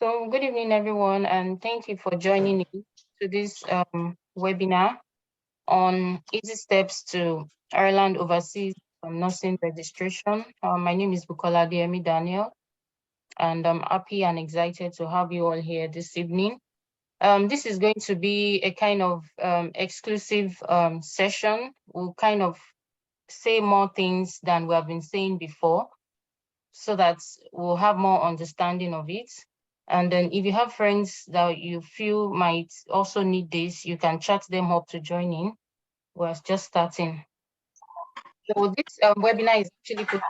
So good evening, everyone, and thank you for joining me to this webinar on easy steps to Ireland overseas nursing registration. My name is Bukola Adeyemi-Daniel, and I'm happy and excited to have you all here this evening. This is going to be a kind of exclusive session. We'll kind of say more things than we have been saying before, so that we'll have more understanding of it. And then if you have friends that you feel might also need this, you can chat them up to join in. We're just starting. So this webinar is actually put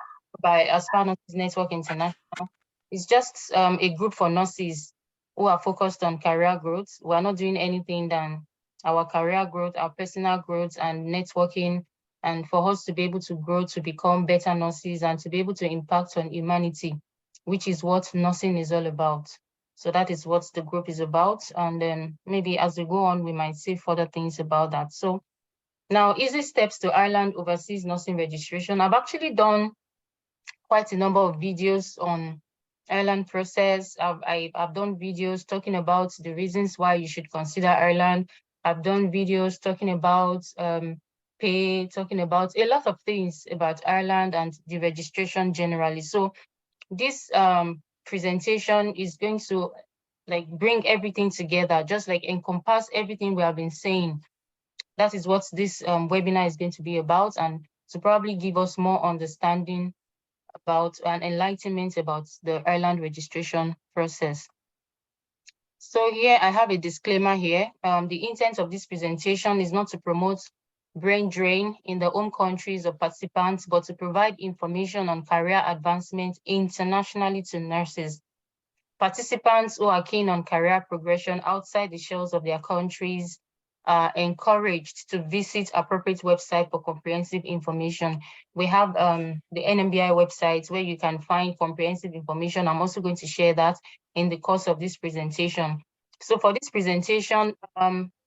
by Aspire Nurses Network International. It's just a group for nurses who are focused on career growth. We're not doing anything than our career growth, our personal growth and networking, and for us to be able to grow, to become better nurses and to be able to impact on humanity, which is what nursing is all about. So that is what the group is about. And then maybe as we go on, we might say further things about that. So now, easy steps to Ireland overseas nursing registration. I've actually done quite a number of videos on Ireland process. I've done videos talking about the reasons why you should consider Ireland. I've done videos talking about pay, talking about a lot of things about Ireland and the registration generally. So this presentation is going to like bring everything together, just like encompass everything we have been saying. That is what this webinar is going to be about, and to probably give us more understanding about and enlightenment about the Ireland registration process. So here I have a disclaimer here. The intent of this presentation is not to promote brain drain in the home countries of participants, but to provide information on career advancement internationally to nurses. Participants who are keen on career progression outside the shores of their countries are encouraged to visit appropriate website for comprehensive information. We have the NMBI website where you can find comprehensive information. I'm also going to share that in the course of this presentation. So for this presentation,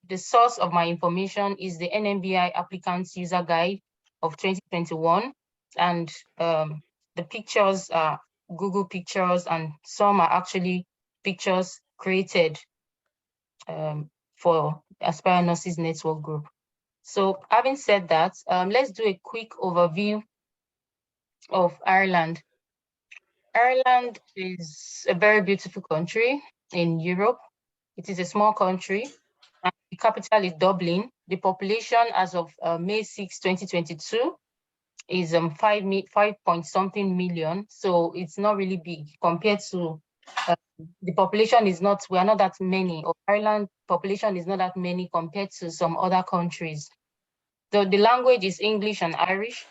the source of my information is the NMBI Applicants User Guide of 2021. And the pictures are Google pictures, and some are actually pictures created for Aspire Nurses Network Group. So having said that, let's do a quick overview of Ireland. Ireland is a very beautiful country in Europe. It is a small country, and the capital is Dublin. The population as of May 6, 2022 is 5 point something million. So it's not really big compared to the population is not, we are not that many, or Ireland population is not that many compared to some other countries. So the language is English and Irish.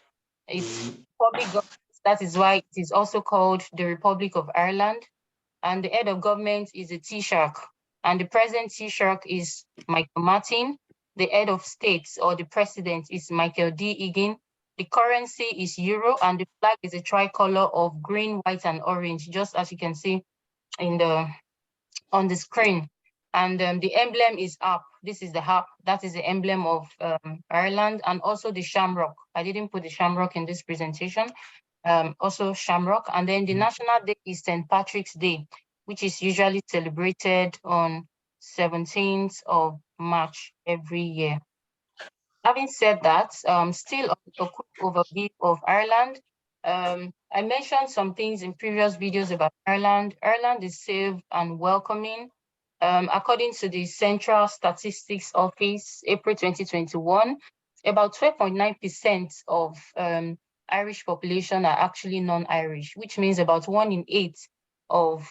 It's public government, that is why it is also called the Republic of Ireland. And the head of government is a Taoiseach. And the present Taoiseach is Michael Martin. The head of state or the president is Michael D. Egan. The currency is euro, and the flag is a tricolor of green, white, and orange, just as you can see on the screen. And the emblem is up. This is the harp. That is the emblem of Ireland, and also the shamrock. I didn't put the shamrock in this presentation. Also shamrock. And then the national day is St. Patrick's Day, which is usually celebrated on 17th of March every year. Having said that, still a quick overview of Ireland. I mentioned some things in previous videos about Ireland. Ireland is safe and welcoming. According to the Central Statistics Office, April 2021, about 12.9% of Irish population are actually non-Irish, which means about 1 in 8 of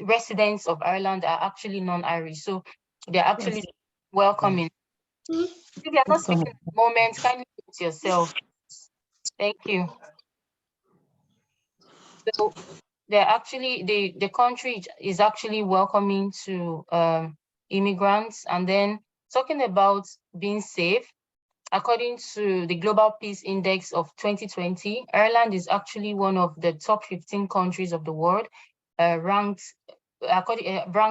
residents of Ireland are actually non-Irish. So they're actually welcoming. If you're not speaking at the moment, kindly mute yourself. Thank you. So they're actually, the country is actually welcoming to immigrants. And then talking about being safe, according to the Global Peace Index of 2020, Ireland is actually one of the top 15 countries of the world, ranked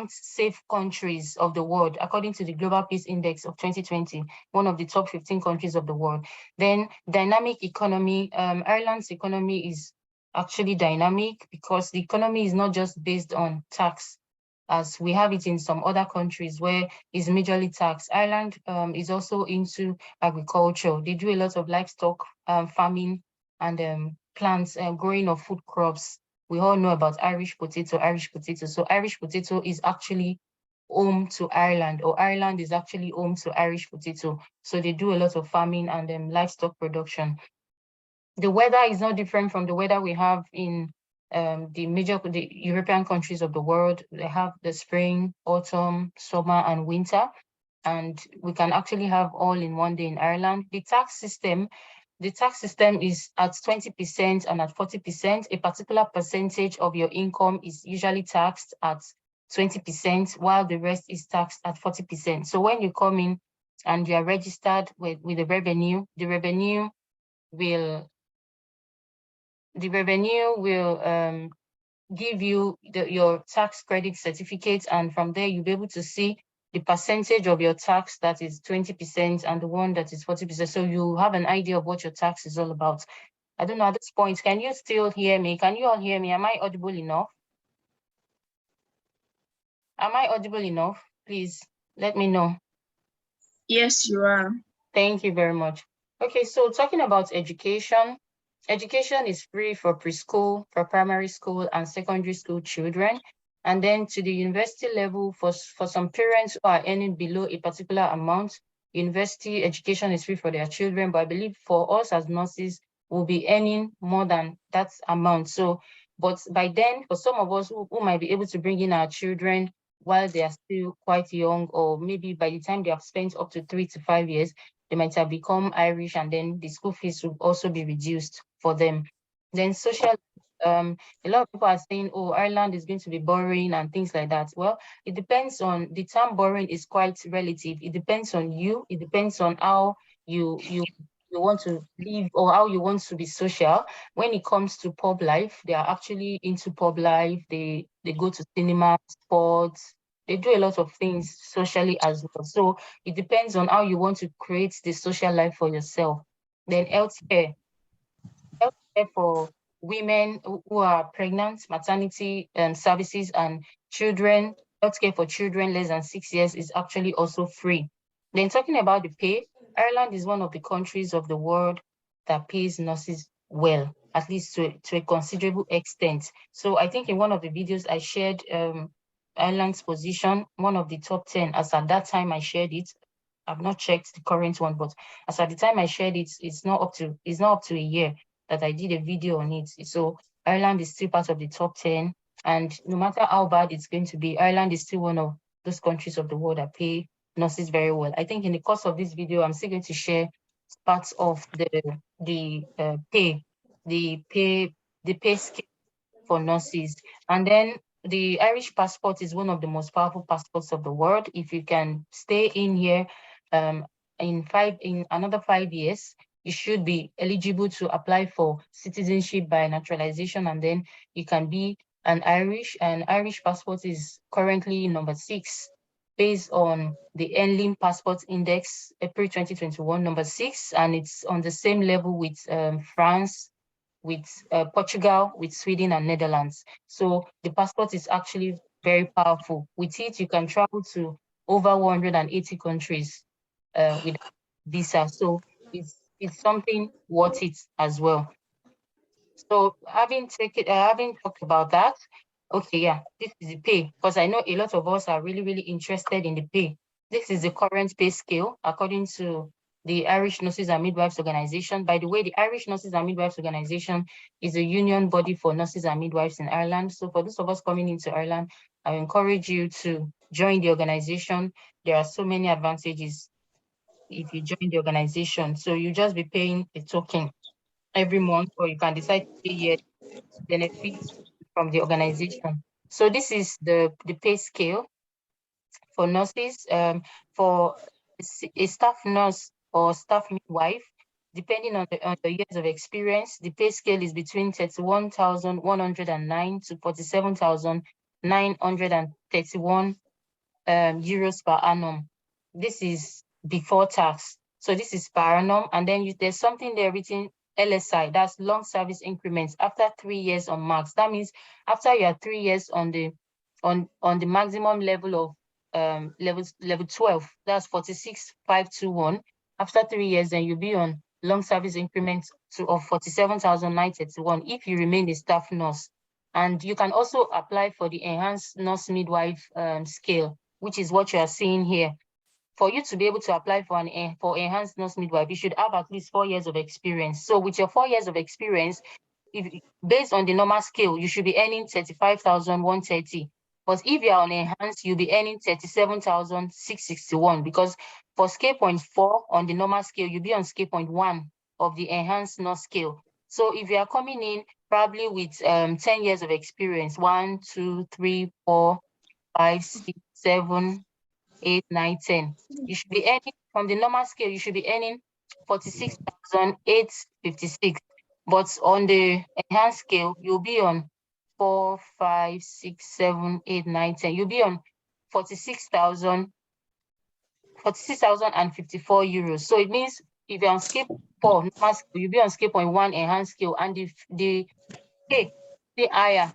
safe countries of the world, according to the Global Peace Index of 2020, one of the top 15 countries of the world. Then dynamic economy, Ireland's economy is actually dynamic because the economy is not just based on tax as we have it in some other countries where it's majorly taxed. Ireland is also into agriculture. They do a lot of livestock farming and plants growing of food crops. We all know about Irish potato, Irish potato. So Irish potato is actually home to Ireland, or Ireland is actually home to Irish potato. So they do a lot of farming and livestock production. The weather is not different from the weather we have in the European countries of the world. They have the spring, autumn, summer, and winter, and we can actually have all in one day in Ireland. The tax system is at 20% and at 40%. A particular percentage of your income is usually taxed at 20%, while the rest is taxed at 40%. So when you come in and you are registered with the revenue will give you your tax credit certificate, and from there you'll be able to see the percentage of your tax that is 20% and the one that is 40%. So you have an idea of what your tax is all about. I don't know at this point, can you still hear me? Can you all hear me? Am I audible enough? Am I audible enough? Please let me know. Yes, you are. Thank you very much. Okay, so talking about education, education is free for preschool, for primary school and secondary school children. And then to the university level, for some parents who are earning below a particular amount, university education is free for their children. But I believe for us as nurses, we'll be earning more than that amount. So, but by then, for some of us who might be able to bring in our children while they are still quite young, or maybe by the time they have spent up to 3 to 5 years, they might have become Irish, and then the school fees will also be reduced for them. Then social, a lot of people are saying, oh, Ireland is going to be boring and things like that. Well, it depends on, the term boring is quite relative. It depends on you. It depends on how you want to live or how you want to be social. When it comes to pub life, they are actually into pub life. They go to cinema, sports. They do a lot of things socially as well. So it depends on how you want to create the social life for yourself. Then healthcare for women who are pregnant, maternity services, and children. Healthcare for children less than 6 years is actually also free. Then talking about the pay, Ireland is one of the countries of the world that pays nurses well, at least to a considerable extent. So I think in one of the videos I shared Ireland's position, one of the top 10, as at that time I shared it. I've not checked the current one, but as at the time I shared it, it's not up to a year that I did a video on it. So Ireland is still part of the top 10. And no matter how bad it's going to be, Ireland is still one of those countries of the world that pay nurses very well. I think in the course of this video, I'm still going to share parts of the pay scale for nurses. And then the Irish passport is one of the most powerful passports of the world. If you can stay in here um, in another 5 years, you should be eligible to apply for citizenship by naturalization, and then you can be an Irish. An Irish passport is currently number 6 based on the NLIM Passport Index, April 2021, number 6, and it's on the same level with France, with Portugal, with Sweden and Netherlands. So the passport is actually very powerful. With it, you can travel to over 180 countries with visa. So it's something worth it as well. So having talked about that, okay, yeah, this is the pay, because I know a lot of us are really, really interested in the pay. This is the current pay scale according to the Irish Nurses and Midwives Organization. By the way, the Irish Nurses and Midwives Organization is a union body for nurses and midwives in Ireland. So for those of us coming into Ireland, I encourage you to join the organization. There are so many advantages if you join the organization. So you just be paying a token every month, or you can decide to pay yearly to benefit from the organization. So this is the pay scale for nurses. For a staff nurse or staff midwife, depending on the years of experience, the pay scale is between 31,109 to 47,931 euros per annum. This is before tax. So this is per annum, and then there's something there written LSI, that's long service increments, after 3 years on max. That means after you are 3 years on the maximum level of level 12, that's 46,521. After 3 years, then you'll be on long service increments of 47,931 if you remain a staff nurse. And you can also apply for the enhanced nurse midwife scale, which is what you are seeing here. For you to be able to apply for enhanced nurse midwife, you should have at least 4 years of experience. So with your 4 years of experience, based on the normal scale, you should be earning 35,130. But if you are on enhanced, you'll be earning 37,661, because for scale 0.4 on the normal scale, you'll be on scale 0.1 of the enhanced nurse scale. So if you are coming in probably with 10 years of experience, 1, 2, 3, 4, 5, 6, 7, 8, 9, 10. You should be earning, from the normal scale, you should be earning 46,856. But on the enhanced scale, you'll be on 4, 5, 6, 7, 8, 9, 10. You'll be on 46,054 euros. So it means if you're on scale 4, normal scale, you'll be on scale 0.1 enhanced scale, and the pay higher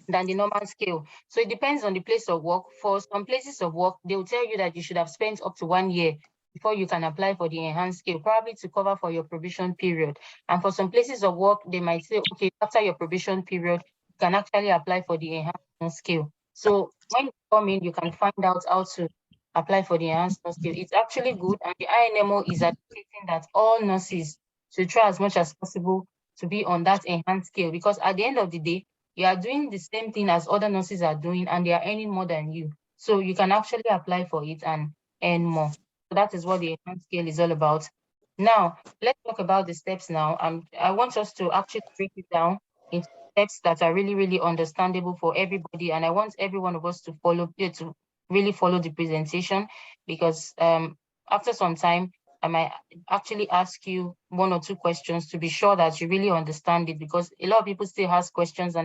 than the normal scale. So it depends on the place of work. For some places of work, they will tell you that you should have spent up to 1 year before you can apply for the enhanced scale, probably to cover for your probation period. And for some places of work, they might say, okay, after your probation period, you can actually apply for the enhanced scale. So when you come in, you can find out how to apply for the enhanced scale. It's actually good, and the INMO is advocating that all nurses should try as much as possible to be on that enhanced scale, because at the end of the day, you are doing the same thing as other nurses are doing, and they are earning more than you. So you can actually apply for it and earn more. So that is what the enhanced scale is all about. Now, let's talk about the steps now. I want us to actually break it down into steps that are really, really understandable for everybody. And I want every one of us to really follow the presentation, because after some time, I might actually ask you 1 or 2 questions to be sure that you really understand it, because a lot of people still ask questions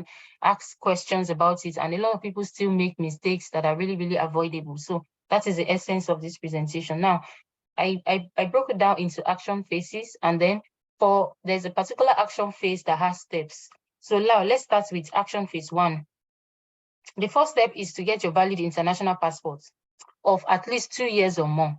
about it, and a lot of people still make mistakes that are really, really avoidable. So that is the essence of this presentation. Now, I broke it down into action phases, and then there's a particular action phase that has steps. So now let's start with action phase 1. The first step is to get your valid international passport of at least 2 years or more,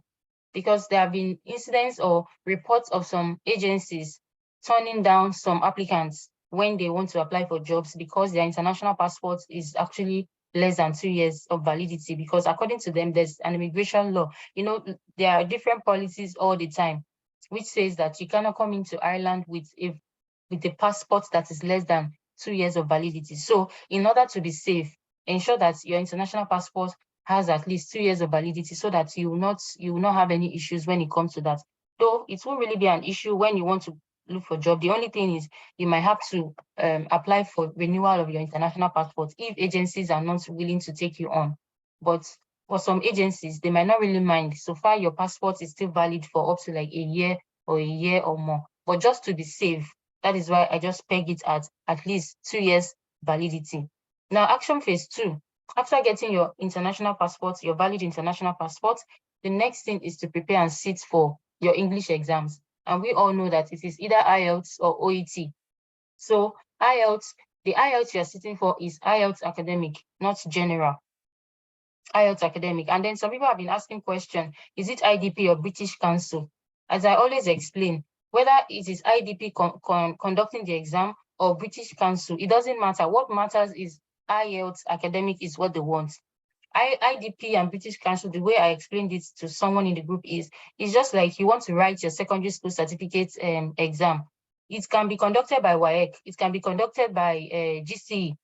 because there have been incidents or reports of some agencies turning down some applicants when they want to apply for jobs because their international passport is actually less than 2 years of validity, because according to them, there's an immigration law. There are different policies all the time, which says that you cannot come into Ireland with a passport that is less than 2 years of validity. So in order to be safe, ensure that your international passport has at least 2 years of validity, so that you will not have any issues when it comes to that. Though it won't really be an issue when you want to look for a job. The only thing is you might have to apply for renewal of your international passport if agencies are not willing to take you on. But for some agencies, they might not really mind. So far, your passport is still valid for up to like a year or more. But just to be safe, that is why I just peg it at least 2 years validity. Now, action phase 2. After getting your international passport, your valid international passport, the next thing is to prepare and sit for your English exams. And we all know that it is either IELTS or OET. So IELTS, the IELTS you're sitting for is IELTS academic, not general. IELTS academic. And then some people have been asking question, is it IDP or British Council? As I always explain, whether it is IDP conducting the exam or British Council, it doesn't matter. What matters is IELTS academic is what they want. IDP and British Council, the way I explained it to someone in the group is, it's just like you want to write your secondary school certificate exam. It can be conducted by WAEC, it can be conducted by GCE,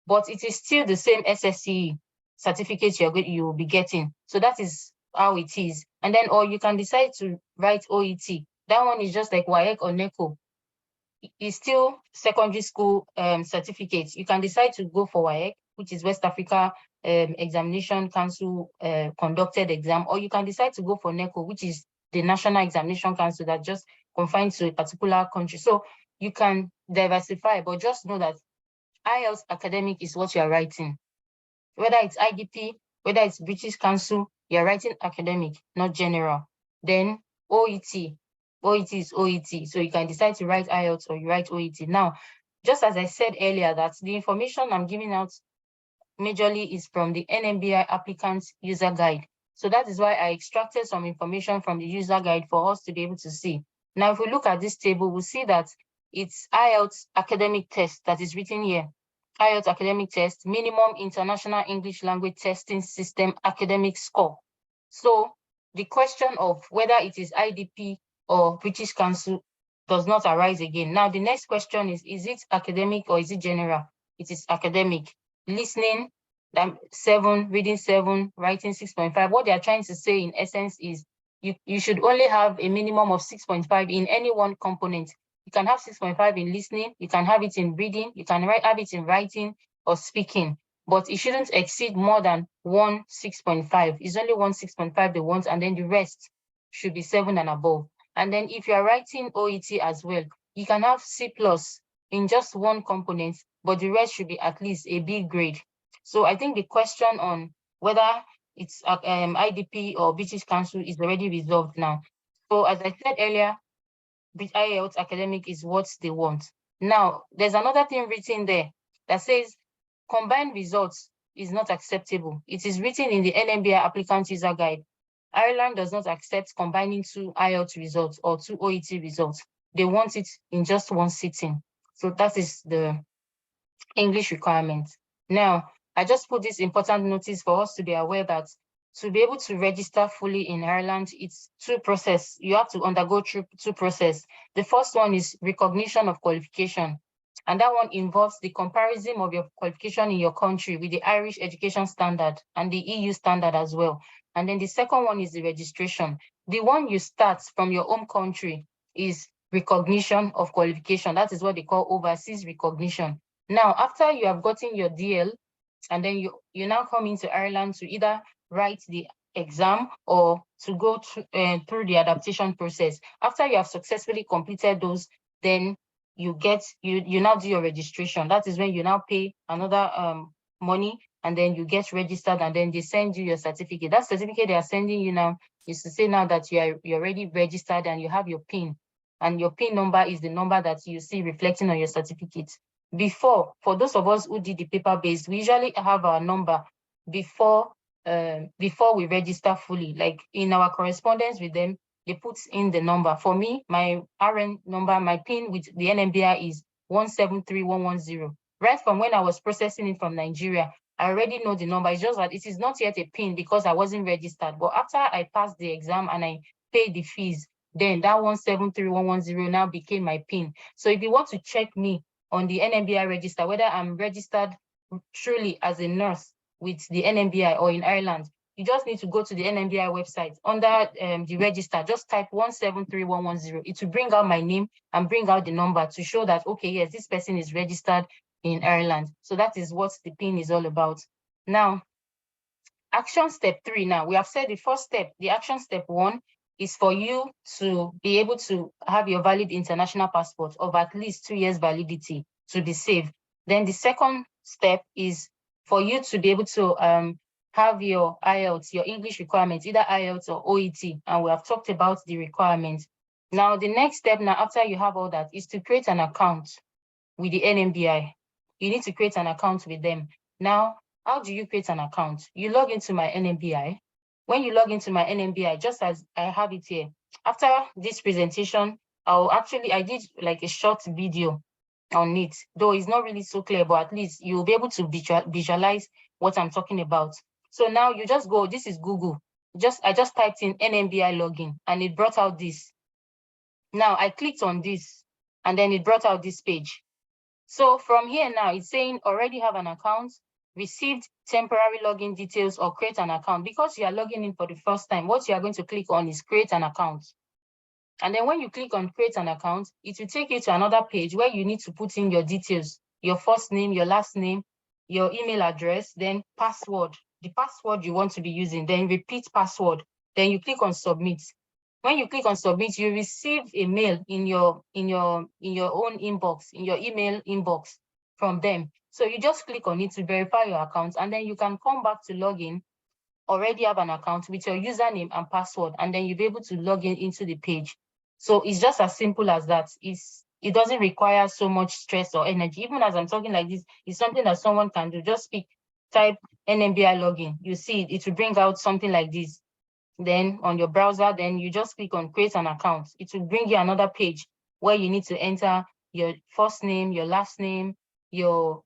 but it is still the same SSCE certificate you will be getting. So that is how it is. And then, or you can decide to write OET. That one is just like WAEC or NECO. It's still secondary school certificates. You can decide to go for WAEC, which is West Africa Examination Council conducted exam, or you can decide to go for NECO, which is the National Examination Council that just confined to a particular country. So you can diversify, but just know that IELTS academic is what you are writing. Whether it's IDP, whether it's British Council, you're writing academic, not general. Then OET. OET is OET. So you can decide to write IELTS or you write OET. Now, just as I said earlier, that the information I'm giving out majorly is from the NMBI applicant user guide. So that is why I extracted some information from the user guide for us to be able to see. Now, if we look at this table, we'll see that it's IELTS academic test that is written here. IELTS academic test, minimum international English language testing system academic score. So the question of whether it is IDP or British Council does not arise again. Now, the next question is it academic or is it general? It is academic. Listening, 7, reading 7, writing 6.5. What they are trying to say in essence is you should only have a minimum of 6.5 in any one component. You can have 6.5 in listening, you can have it in reading, you can have it in writing or speaking, but it shouldn't exceed more than 6.5. It's only 6.5 they want, and then the rest should be 7 and above. And then if you are writing OET as well, you can have C+ in just one component, but the rest should be at least a B grade. So I think the question on whether it's IDP or British Council is already resolved now. So as I said earlier, IELTS academic is what they want. Now, there's another thing written there that says combined results is not acceptable. It is written in the NMBI applicant user guide. Ireland does not accept combining 2 IELTS results or 2 OET results. They want it in just one sitting. So that is the English requirement. Now, I just put this important notice for us to be aware that to be able to register fully in Ireland, it's 2 processes. You have to undergo 2 processes. The first one is recognition of qualification. And that one involves the comparison of your qualification in your country with the Irish education standard and the EU standard as well. And then the second one is the registration. The one you start from your home country is recognition of qualification. That is what they call overseas recognition. Now, after you have gotten your DL, and then you now come into Ireland to either write the exam or to go through the adaptation process. After you have successfully completed those, then you now do your registration. That is when you now pay another money, and then you get registered, and then they send you your certificate. That certificate they are sending you now is to say now that you're already registered and you have your PIN, and your PIN number is the number that you see reflecting on your certificate. Before, for those of us who did the paper-based, we usually have our number before we register fully. Like in our correspondence with them, they put in the number. For me, my RN number, my PIN with the NMBI is 173110. Right from when I was processing it from Nigeria, I already know the number. It's just that it is not yet a PIN because I wasn't registered. But after I passed the exam and I paid the fees, then that 173110 now became my PIN. So if you want to check me on the NMBI register, whether I'm registered truly as a nurse with the NMBI or in Ireland, you just need to go to the NMBI website under the register, just type 173110. It will bring out my name and bring out the number to show that, okay, yes, this person is registered in Ireland. So that is what the PIN is all about. Now, action step 3 now. We have said the first step, the action step 1 is for you to be able to have your valid international passport of at least 2 years validity to be saved. Then the second step is for you to be able to have your IELTS, your English requirements, either IELTS or OET, and we have talked about the requirements. Now, the next step now, after you have all that, is to create an account with the NMBI. You need to create an account with them. Now, how do you create an account? You log into my NMBI. When you log into my NMBI, just as I have it here, after this presentation, I did like a short video on it, though it's not really so clear, but at least you'll be able to visualize what I'm talking about. So now you just go, this is Google. I just typed in NMBI login and it brought out this. Now I clicked on this and then it brought out this page. So from here now, it's saying already have an account, received temporary login details, or create an account. Because you are logging in for the first time, what you are going to click on is create an account. And then when you click on create an account, it will take you to another page where you need to put in your details, your first name, your last name, your email address, then password, the password you want to be using, then repeat password. Then you click on submit. When you click on submit, you receive a mail in your own inbox, in your email inbox from them. So you just click on it to verify your account, and then you can come back to log in, already have an account with your username and password, and then you'll be able to log in into the page. So it's just as simple as that. It doesn't require so much stress or energy. Even as I'm talking like this, it's something that someone can do. Just type NMBI login. You see it will bring out something like this. Then on your browser, then you just click on create an account. It will bring you another page where you need to enter your first name, your last name, your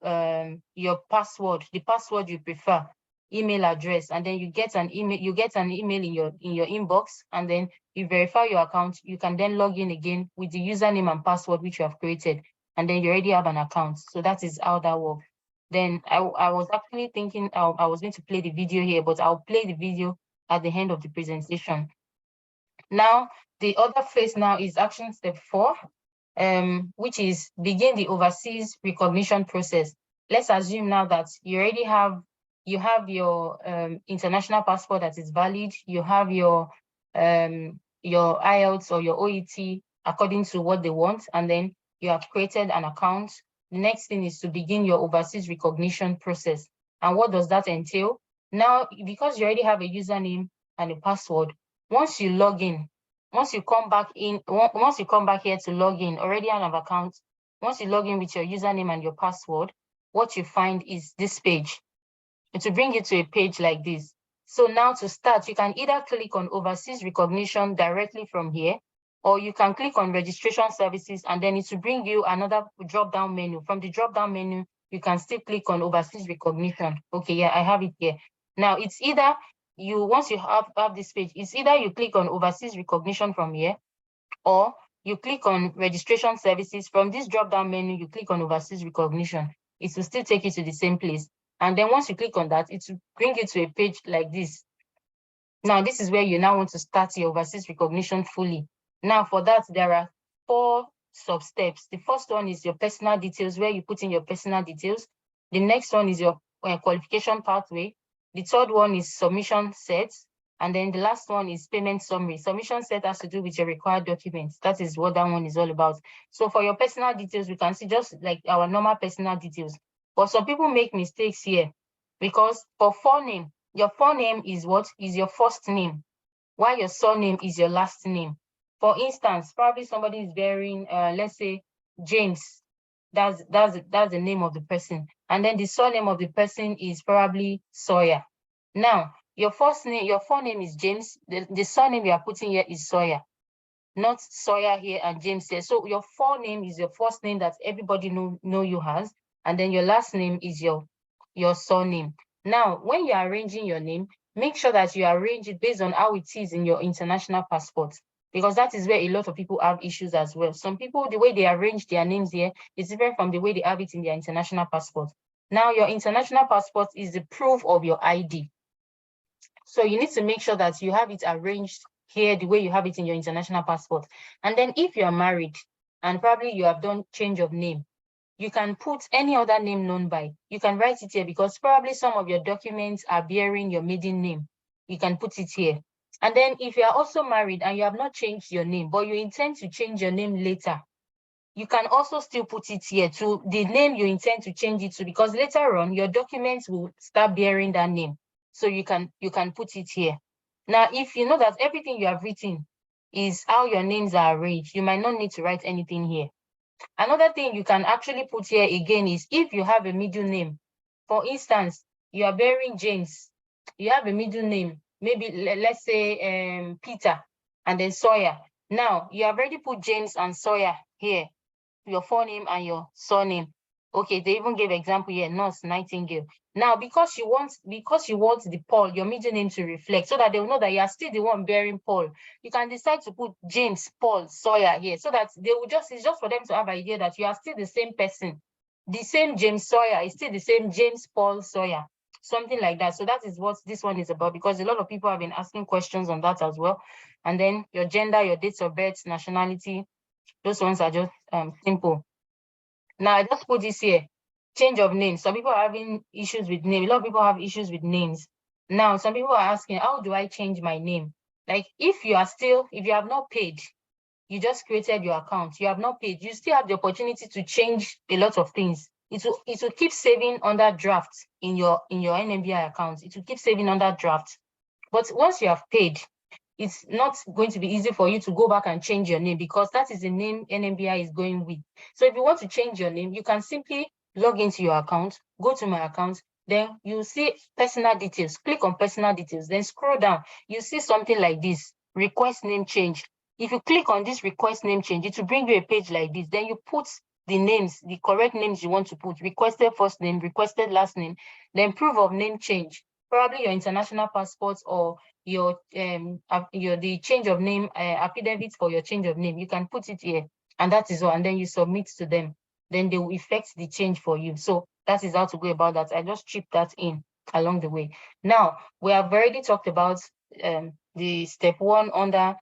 password, the password you prefer, email address, and then you get an email in your inbox, and then you verify your account. You can then log in again with the username and password which you have created, and then you already have an account. So that is how that works. Then I was actually thinking I was going to play the video here, but I'll play the video at the end of the presentation. Now, the other phase now is action step 4, which is begin the overseas recognition process. Let's assume now that you already have your international passport that is valid, you have your IELTS or your OET according to what they want, and then you have created an account. The next thing is to begin your overseas recognition process. And what does that entail? Now, because you already have a username and a password, once you log in, once you come back here to log in, already have an account, once you log in with your username and your password, what you find is this page. It will bring you to a page like this. So now to start, you can either click on overseas recognition directly from here, or you can click on registration services, and then it will bring you another drop-down menu. From the drop-down menu, you can still click on overseas recognition. Okay, yeah, I have it here. Now it's either once you have this page, it's either you click on overseas recognition from here, or you click on registration services. From this drop-down menu, you click on overseas recognition. It will still take you to the same place. And then once you click on that, it will bring you to a page like this. Now, this is where you now want to start your overseas recognition fully. Now, for that, there are 4 sub-steps. The first one is your personal details, where you put in your personal details. The next one is your qualification pathway. The third one is submission sets. And then the last one is payment summary. Submission set has to do with your required documents. That is what that one is all about. So for your personal details, we can see just like our normal personal details. But some people make mistakes here, because for forename, your forename is what? Is your first name, while your surname is your last name. For instance, probably somebody is bearing, let's say, James. That's the name of the person. And then the surname of the person is probably Sawyer. Now, your forename is James. The surname you are putting here is Sawyer, not Sawyer here and James here. So your forename is your first name that everybody know you has, and then your last name is your surname. Now, when you're arranging your name, make sure that you arrange it based on how it is in your international passport, because that is where a lot of people have issues as well. Some people, the way they arrange their names here is different from the way they have it in their international passport. Now, your international passport is the proof of your ID. So you need to make sure that you have it arranged here the way you have it in your international passport. And then if you are married and probably you have done change of name, you can put any other name known by. You can write it here because probably some of your documents are bearing your maiden name. You can put it here. And then if you are also married and you have not changed your name, but you intend to change your name later, you can also still put it here to the name you intend to change it to, because later on your documents will start bearing that name. So you can put it here. Now, if you know that everything you have written is how your names are arranged, you might not need to write anything here. Another thing you can actually put here again is if you have a middle name. For instance, you are bearing James, you have a middle name, maybe let's say Peter and then Sawyer. Now, you have already put James and Sawyer here, your forename and your surname. Okay, they even gave example here, Nurse Nightingale. Now, because you want the Paul, your middle name, to reflect, so that they will know that you are still the one bearing Paul, you can decide to put James Paul Sawyer here, so that they will it's just for them to have an idea that you are still the same person. The same James Sawyer is still the same James Paul Sawyer, something like that. So that is what this one is about, because a lot of people have been asking questions on that as well. And then your gender, your dates of birth, nationality, those ones are just simple. Now, I just put this here, change of name. Some people are having issues with name. A lot of people have issues with names. Now, some people are asking, how do I change my name? Like, if you have not paid, you just created your account, you have not paid, you still have the opportunity to change a lot of things. It will keep saving under draft in your NMBI account. It will keep saving under draft. But once you have paid, it's not going to be easy for you to go back and change your name, because that is the name NMBI is going with. So if you want to change your name, you can simply log into your account, go to my account, then you see personal details, click on personal details, then scroll down, you see something like this, request name change. If you click on this request name change, it will bring you a page like this. Then you put the names, the correct names you want to put, requested first name, requested last name, then proof of name change, probably your international passport or your the change of name affidavit for your change of name. You can put it here, and that is all. And then you submit to them. Then they will effect the change for you. So that is how to go about that. I just chipped that in along the way. Now we have already talked about the step one under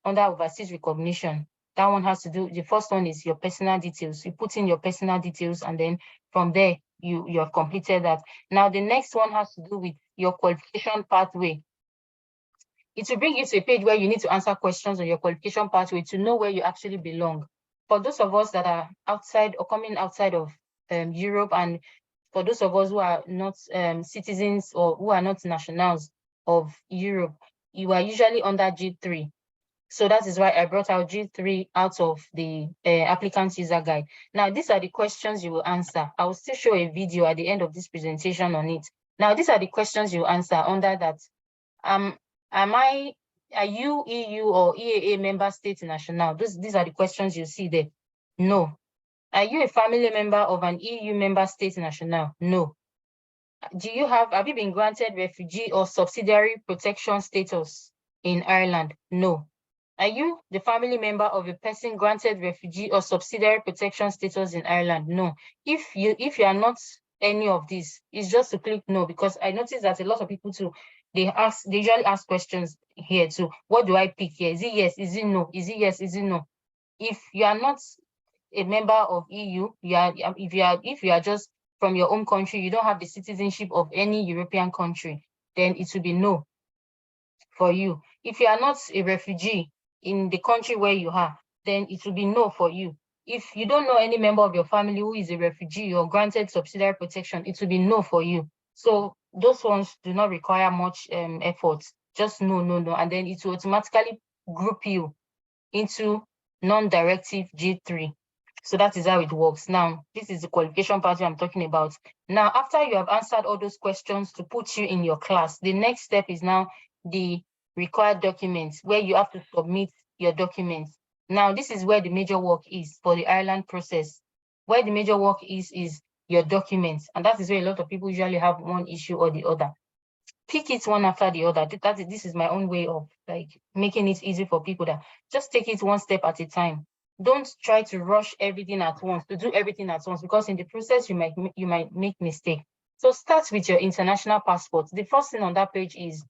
overseas recognition. That one has to do, the first one is your personal details. You put in your personal details, and then from there, you have completed that. Now, the next one has to do with your qualification pathway. It will bring you to a page where you need to answer questions on your qualification pathway to know where you actually belong. For those of us that are outside or coming outside of Europe, and for those of us who are not citizens or who are not nationals of Europe, you are usually under G3. So that is why I brought out G3 out of the applicant user guide. Now, these are the questions you will answer. I will still show a video at the end of this presentation on it. Now, these are the questions you answer under that. Are you EU or EAA member state national? These are the questions you see there. No. Are you a family member of an EU member state national? No. Have you been granted refugee or subsidiary protection status in Ireland? No. Are you the family member of a person granted refugee or subsidiary protection status in Ireland? No. If you are not any of these, it's just to click no, because I noticed that a lot of people too, they usually ask questions here too. What do I pick here? Is it yes? Is it no? Is it yes? Is it no? If you are not a member of EU, if you are just from your own country, you don't have the citizenship of any European country, then it will be no for you. If you are not a refugee in the country where you are, then it will be no for you. If you don't know any member of your family who is a refugee or granted subsidiary protection, it will be no for you. So those ones do not require much effort. Just no, and then it will automatically group you into non-directive G3. So that is how it works. Now, this is the qualification pathway I'm talking about. Now, after you have answered all those questions to put you in your class, the next step is now the required documents, where you have to submit your documents. Now, this is where the major work is for the Ireland process. Where the major work is your documents. And that is where a lot of people usually have one issue or the other. Pick it one after the other. This is my own way of like making it easy for people, that just take it one step at a time. Don't try to rush everything at once, to do everything at once, because in the process you might make mistake. So start with your international passport. The first thing on that page is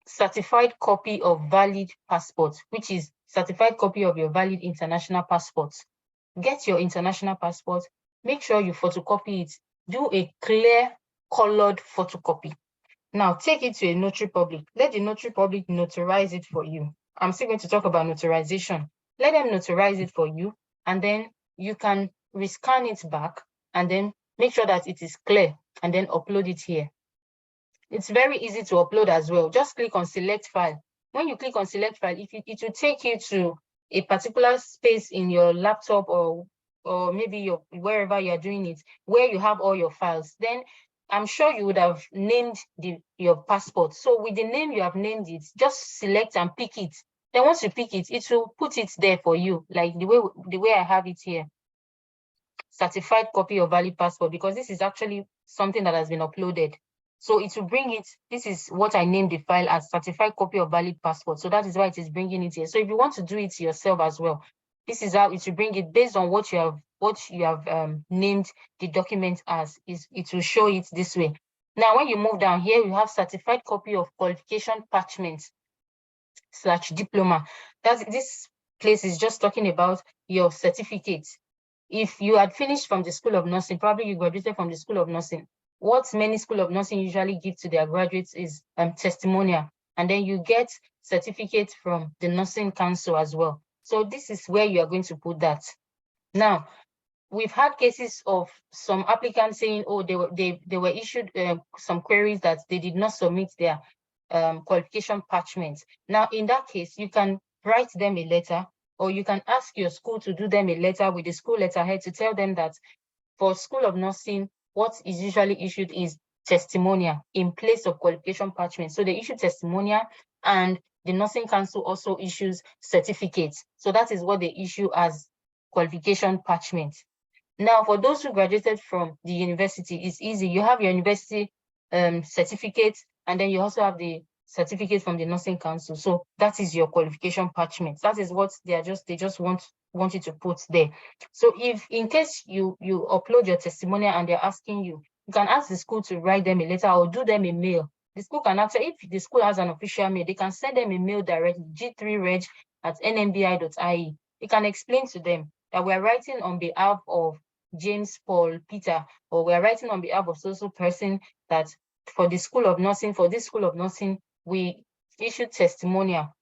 certified copy of valid passport, which is certified copy of your valid international passport. Get your international passport, make sure you photocopy it, do a clear colored photocopy. Now take it to a notary public. Let the notary public notarize it for you. I'm still going to talk about notarization. Let them notarize it for you, and then you can rescan it back and then make sure that it is clear and then upload it here. It's very easy to upload as well. Just click on select file. When you click on select file, it will take you to a particular space in your laptop or maybe wherever you're doing it, where you have all your files. Then I'm sure you would have named your passport. So with the name you have named it, just select and pick it. Then once you pick it, it will put it there for you, like the way I have it here. Certified copy of valid passport, because this is actually something that has been uploaded. So it will bring it, this is what I named the file as, certified copy of valid passport. So that is why it is bringing it here. So if you want to do it yourself as well, this is how it will bring it based on what you have named the document as. It will show it this way. Now, when you move down here, you have certified copy of qualification parchment / diploma. This place is just talking about your certificate. If you had finished from the School of Nursing, probably you graduated from the School of Nursing, what many School of Nursing usually give to their graduates is testimonial, and then you get certificates from the Nursing Council as well. So this is where you are going to put that. Now, we've had cases of some applicants saying, oh, they were issued some queries that they did not submit their qualification parchment. Now, in that case, you can write them a letter, or you can ask your school to do them a letter with the school letterhead to tell them that for School of Nursing, what is usually issued is testimonial in place of qualification parchment. So they issue testimonial, and the Nursing Council also issues certificates. So that is what they issue as qualification parchment. Now, for those who graduated from the university, it's easy. You have your university certificate, and then you also have the certificate from the Nursing Council. So that is your qualification parchment. That is what they just want you to put there. So if in case you upload your testimonial and they're asking you, you can ask the school to write them a letter or do them a mail. The school can actually, if the school has an official mail, they can send them a mail directly, g3reg@nmbi.ie. You can explain to them that we're writing on behalf of James, Paul, Peter, or we're writing on behalf of social person that for this School of Nursing, we issue testimonial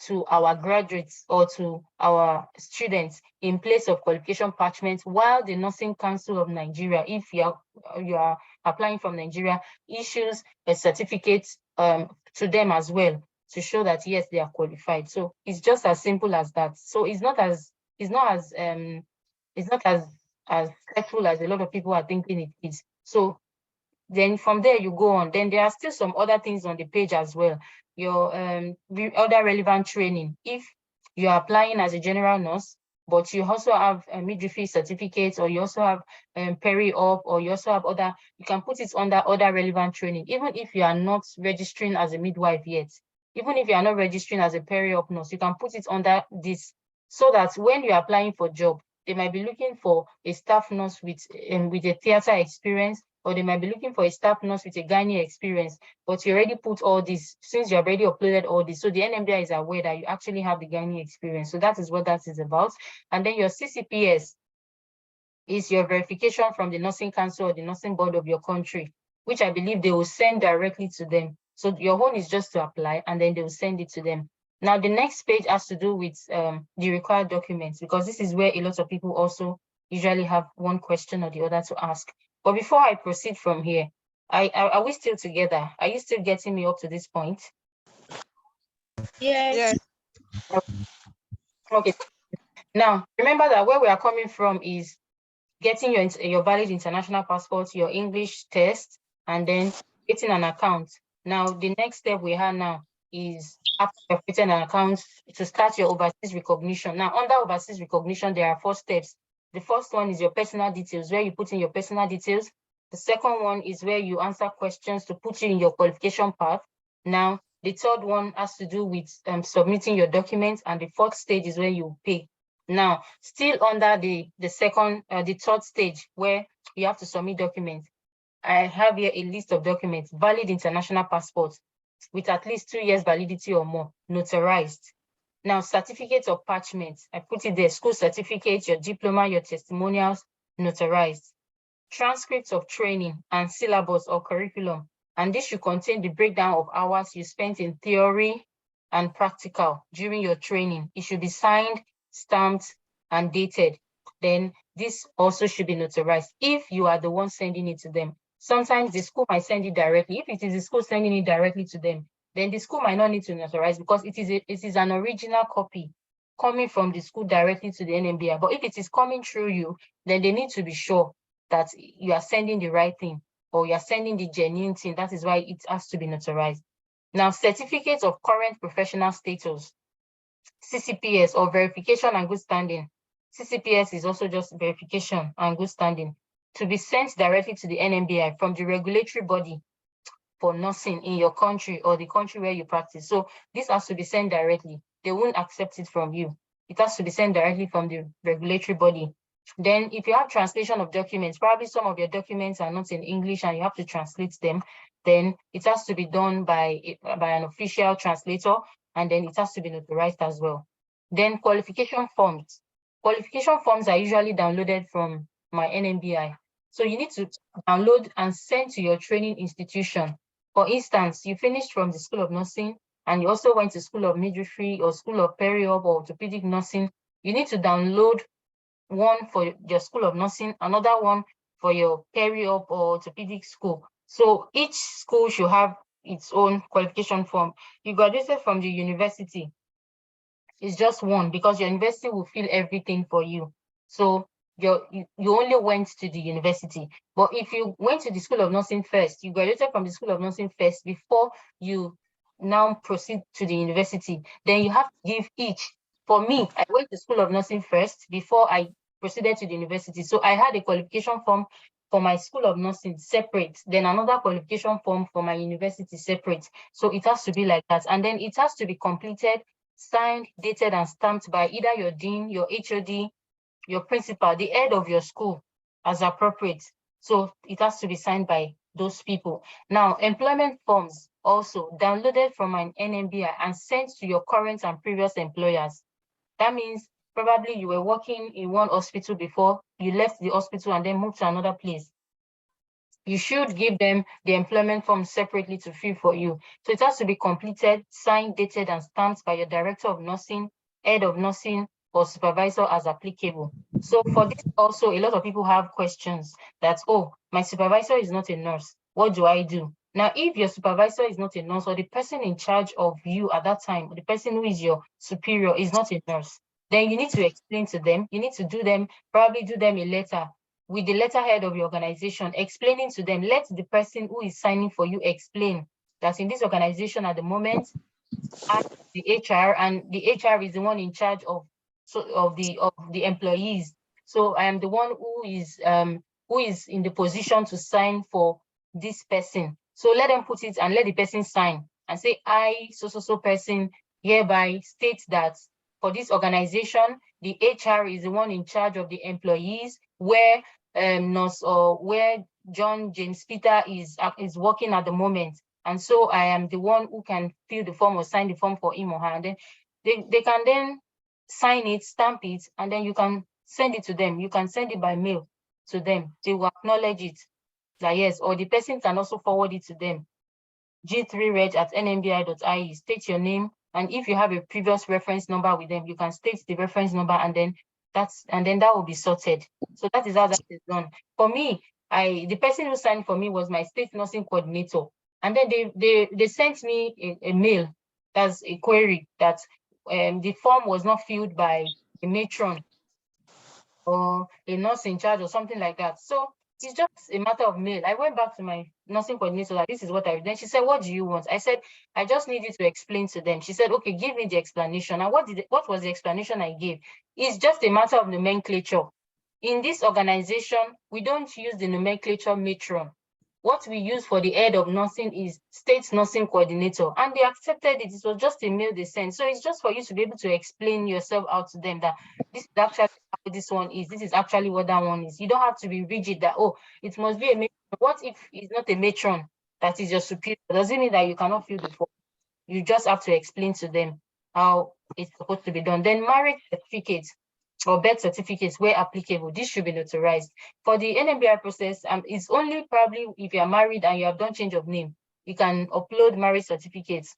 to our graduates or to our students in place of qualification parchment, while the Nursing Council of Nigeria, if you are applying from Nigeria, issues a certificate to them as well to show that yes, they are qualified. So it's just as simple as that. So it's not as stressful as a lot of people are thinking it is. So then from there you go on. Then there are still some other things on the page as well. Your other relevant training. If you are applying as a general nurse, but you also have a midwifery certificate, or you also have peri-op, or you also have other, you can put it under other relevant training, even if you are not registering as a midwife yet. Even if you are not registering as a peri-op nurse, you can put it under this, so that when you're applying for job, they might be looking for a staff nurse with a theater experience, or they might be looking for a staff nurse with a gynae experience, but you already put all this, since you already uploaded all this. So the NMBI is aware that you actually have the gynae experience. So that is what that is about. And then your CCPS is your verification from the Nursing Council or the Nursing Board of your country, which I believe they will send directly to them. So your own is just to apply, and then they will send it to them. Now, the next page has to do with the required documents, because this is where a lot of people also usually have one question or the other to ask. But before I proceed from here, are we still together? Are you still getting me up to this point? Yes. Okay. Now, remember that where we are coming from is getting your valid international passport, your English test, and then getting an account. Now, the next step we have now is after you've created an account to start your overseas recognition. Now, under overseas recognition, there are 4 steps. The first one is your personal details, where you put in your personal details. The second one is where you answer questions to put you in your qualification path. Now, the third one has to do with submitting your documents, and the fourth stage is where you pay. Now, still under the third stage, where you have to submit documents, I have here a list of documents: valid international passports with at least 2 years validity or more, notarized. Now, certificates of parchment, I put it there: school certificates, your diploma, your testimonials, notarized. Transcripts of training and syllabus or curriculum, and this should contain the breakdown of hours you spent in theory and practical during your training. It should be signed, stamped, and dated. Then this also should be notarized if you are the one sending it to them. Sometimes the school might send it directly. If it is the school sending it directly to them, then the school might not need to notarize, because it is an original copy coming from the school directly to the NMBI. But if it is coming through you, then they need to be sure that you are sending the right thing, or you are sending the genuine thing. That is why it has to be notarized. Now, certificates of current professional status, CCPS, or verification and good standing. CCPS is also just verification and good standing, to be sent directly to the NMBI from the regulatory body for nursing in your country or the country where you practice. So this has to be sent directly. They won't accept it from you. It has to be sent directly from the regulatory body. Then if you have translation of documents, probably some of your documents are not in English and you have to translate them, then it has to be done by an official translator, and then it has to be notarized as well. Then qualification forms. Qualification forms are usually downloaded from my NMBI. So you need to download and send to your training institution. For instance, you finished from the School of Nursing and you also went to School of Midwifery or School of Peri-op or Orthopedic Nursing. You need to download one for your School of Nursing, another one for your Peri-op or Orthopedic school. So each school should have its own qualification form. You graduated from the university, it's just one, because your university will fill everything for you. So you only went to the university. But if you went to the School of Nursing first, you graduated from the School of Nursing first before you now proceed to the university, then you have to give each. For me, I went to School of Nursing first before I proceeded to the university. So I had a qualification form for my School of Nursing separate, then another qualification form for my university separate. So it has to be like that. And then it has to be completed, signed, dated, and stamped by either your dean, your HOD, your principal, the head of your school, as appropriate. So it has to be signed by those people. Now, employment forms also downloaded from an NMBI and sent to your current and previous employers. That means probably you were working in one hospital before, you left the hospital and then moved to another place. You should give them the employment form separately to fill for you. So it has to be completed, signed, dated, and stamped by your director of nursing, head of nursing, or supervisor as applicable. So for this also, a lot of people have questions that, oh, my supervisor is not a nurse. What do I do? Now, if your supervisor is not a nurse, or the person in charge of you at that time, the person who is your superior is not a nurse, then you need to explain to them, you need to do them, probably do them a letter with the letterhead of your organization, explaining to them, let the person who is signing for you explain that in this organization at the moment, I'm the HR, and the HR is the one in charge of the employees. So I am the one who is in the position to sign for this person. So let them put it and let the person sign and say, I, so person, hereby state that for this organization, the HR is the one in charge of the employees, where nurse or where John James Peter is working at the moment. And so I am the one who can fill the form or sign the form for him or her. And then they can then sign it, stamp it, and then you can send it to them. You can send it by mail to them. They will acknowledge it. Like, yes, or the person can also forward it to them. G3reg@nmbi.ie, state your name. And if you have a previous reference number with them, you can state the reference number, and then that will be sorted. So that is how that is done. For me, the person who signed for me was my state nursing coordinator. And then they sent me a mail, that's a query, that the form was not filled by a matron or a nurse in charge or something like that. So it's just a matter of mail. I went back to my nursing coordinator, like, this is what I've done. She said, what do you want? I said, I just need you to explain to them. She said, okay, give me the explanation. And what was the explanation I gave? It's just a matter of nomenclature. In this organization, we don't use the nomenclature matron. What we use for the head of nursing is state nursing coordinator, and they accepted it. It was just a mail they sent. So it's just for you to be able to explain yourself out to them that this is actually how this one is. This is actually what that one is. You don't have to be rigid that, oh, it must be a matron. What if it's not a matron that is your superior? Doesn't mean that you cannot fill the form. You just have to explain to them how it's supposed to be done. Then marriage certificates or birth certificates where applicable, this should be notarized. For the NMBI process, it's only probably if you are married and you have done change of name, you can upload marriage certificates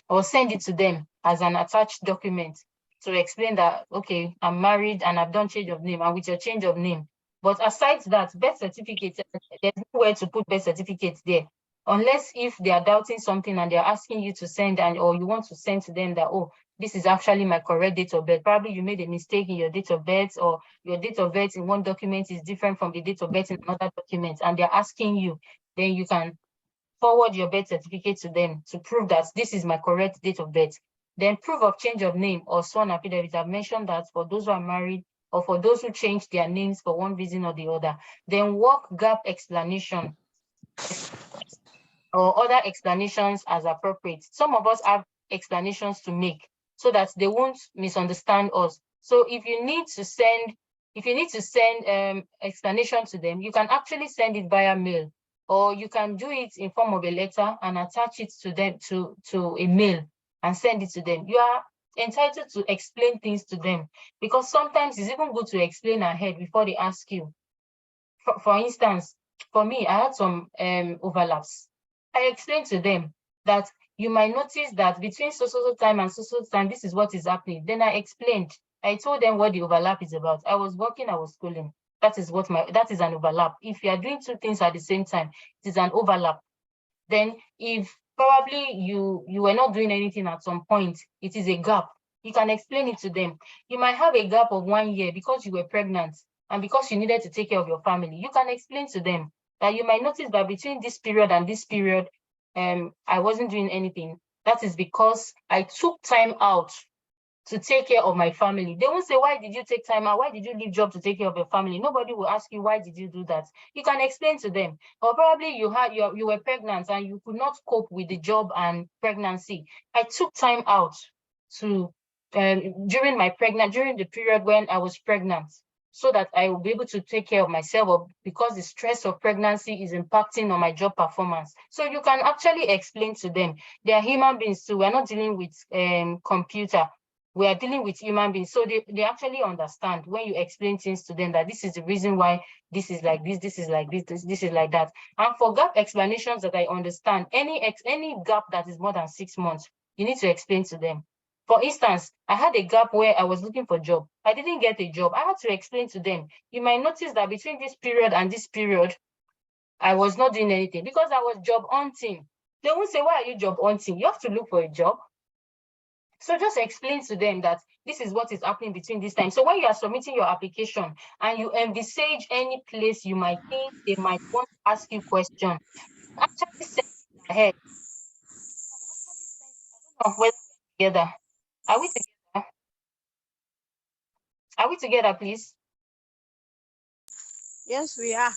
or send it to them as an attached document to explain that, okay, I'm married and I've done change of name, and with your change of name. But aside that, birth certificates, there's nowhere to put birth certificates there, unless if they are doubting something and they're asking you to send, or you want to send to them that, oh, this is actually my correct date of birth. Probably you made a mistake in your date of birth, or your date of birth in one document is different from the date of birth in another document, and they're asking you, then you can forward your birth certificate to them to prove that this is my correct date of birth. Then proof of change of name or sworn affidavit. I've mentioned that for those who are married or for those who change their names for one reason or the other. Then work gap explanation or other explanations as appropriate. Some of us have explanations to make so that they won't misunderstand us. So if you need to send explanation to them, you can actually send it via mail, or you can do it in form of a letter and attach it to them to a mail and send it to them. You are entitled to explain things to them, because sometimes it's even good to explain ahead before they ask you. For instance, for me, I had some overlaps. I explained to them that you might notice that between so time and so time, this is what is happening. Then I explained. I told them what the overlap is about. I was working, I was schooling. That is an overlap. If you are doing two things at the same time, it is an overlap. Then if probably you were not doing anything at some point, it is a gap. You can explain it to them. You might have a gap of 1 year because you were pregnant and because you needed to take care of your family. You can explain to them that you might notice that between this period and this period, I wasn't doing anything. That is because I took time out to take care of my family. They won't say, why did you take time out? Why did you leave job to take care of your family? Nobody will ask you, why did you do that? You can explain to them. Or probably you were pregnant and you could not cope with the job and pregnancy. I took time out to during the period when I was pregnant, so that I will be able to take care of myself, or because the stress of pregnancy is impacting on my job performance. So you can actually explain to them. They are human beings too. We're not dealing with computer. We are dealing with human beings. So they actually understand when you explain things to them, that this is the reason why this is like this is like this is like that. And for gap explanations that I understand, any gap that is more than 6 months, you need to explain to them. For instance, I had a gap where I was looking for a job. I didn't get a job. I had to explain to them. You might notice that between this period and this period, I was not doing anything because I was job hunting. They won't say, why are you job hunting? You have to look for a job. So just explain to them that this is what is happening between this time. So when you are submitting your application and you envisage any place you might think they might want to ask you question, actually send it ahead. I don't know whether we're together. Are we together? Are we together, please? Yes, we are.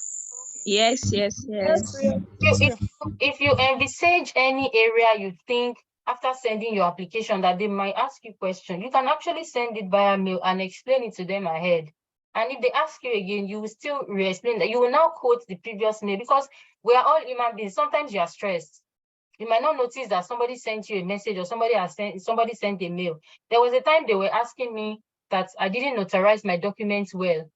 Yes, yes, Yes, yes. we are. If you envisage any area you think after sending your application that they might ask you question, you can actually send it via mail and explain it to them ahead. And if they ask you again, you will still re-explain that. You will now quote the previous mail, because we are all human beings. Sometimes you are stressed. You might not notice that somebody sent you a message or somebody sent a mail. There was a time they were asking me that I didn't notarize my documents well.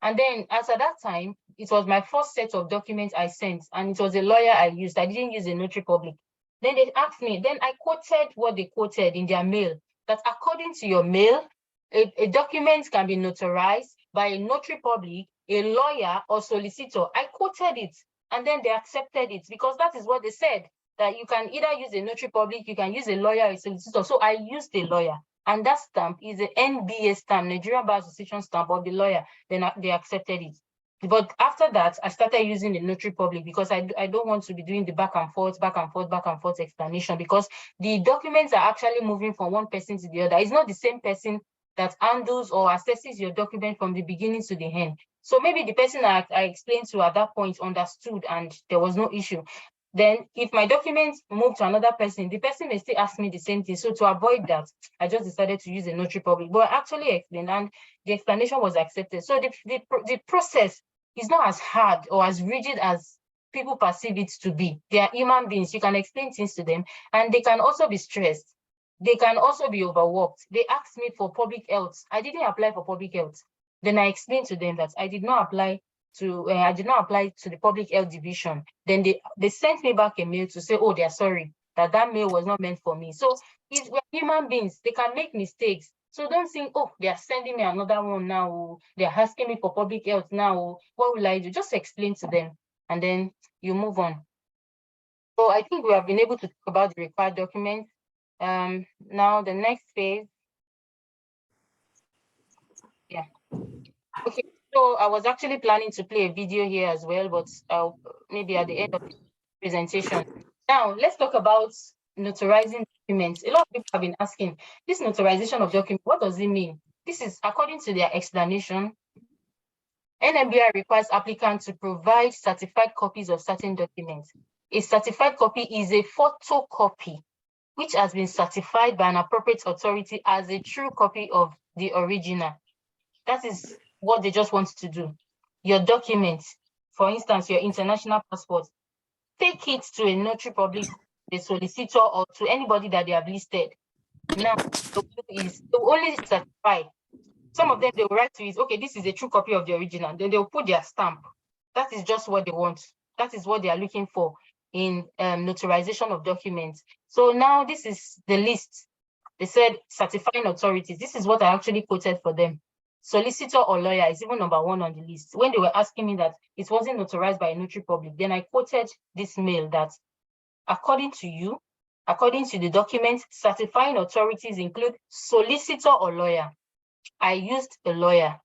And then as at that time, it was my first set of documents I sent, and it was a lawyer I used. I didn't use a notary public. Then they asked me, then I quoted what they quoted in their mail, that according to your mail, a document can be notarized by a notary public, a lawyer, or solicitor. I quoted it, and then they accepted it because that is what they said, that you can either use a notary public, you can use a lawyer or a solicitor. So I used a lawyer. And that stamp is the NBA stamp, Nigerian Bar Association stamp of the lawyer. Then they accepted it. But after that, I started using the notary public because I don't want to be doing the back and forth explanation, because the documents are actually moving from one person to the other. It's not the same person that handles or assesses your document from the beginning to the end. So maybe the person I explained to at that point understood and there was no issue. Then if my documents move to another person, the person may still ask me the same thing. So to avoid that, I just decided to use a notary public. But I actually explained, and the explanation was accepted. So the process is not as hard or as rigid as people perceive it to be. They are human beings. You can explain things to them, and they can also be stressed. They can also be overworked. They asked me for public health. I didn't apply for public health. Then I explained to them that I did not apply to the public health division. Then they sent me back a mail to say, oh, they're sorry, that mail was not meant for me. So we're human beings, they can make mistakes. So don't think, oh, they are sending me another one now, oh, they're asking me for public health now, oh, what will I do? Just explain to them and then you move on. So I think we have been able to talk about the required documents. Now the next phase. Yeah. Okay, so I was actually planning to play a video here as well, but maybe at the end of the presentation. Now, let's talk about notarizing documents. A lot of people have been asking, this notarization of documents, what does it mean? This is, according to their explanation, NMBI requires applicants to provide certified copies of certain documents. A certified copy is a photocopy which has been certified by an appropriate authority as a true copy of the original. That is what they just want to do. Your documents, for instance, your international passport, take it to a notary public, a solicitor, or to anybody that they have listed. Now, the is to only certify. Some of them, they will write to you, okay, this is a true copy of the original. Then they'll put their stamp. That is just what they want. That is what they are looking for in notarization of documents. So now this is the list. They said certifying authorities. This is what I actually quoted for them. Solicitor or lawyer is even number one on the list. When they were asking me that it wasn't notarized by a notary public, then I quoted this mail that according to you, according to the document, certifying authorities include solicitor or lawyer. I used a lawyer,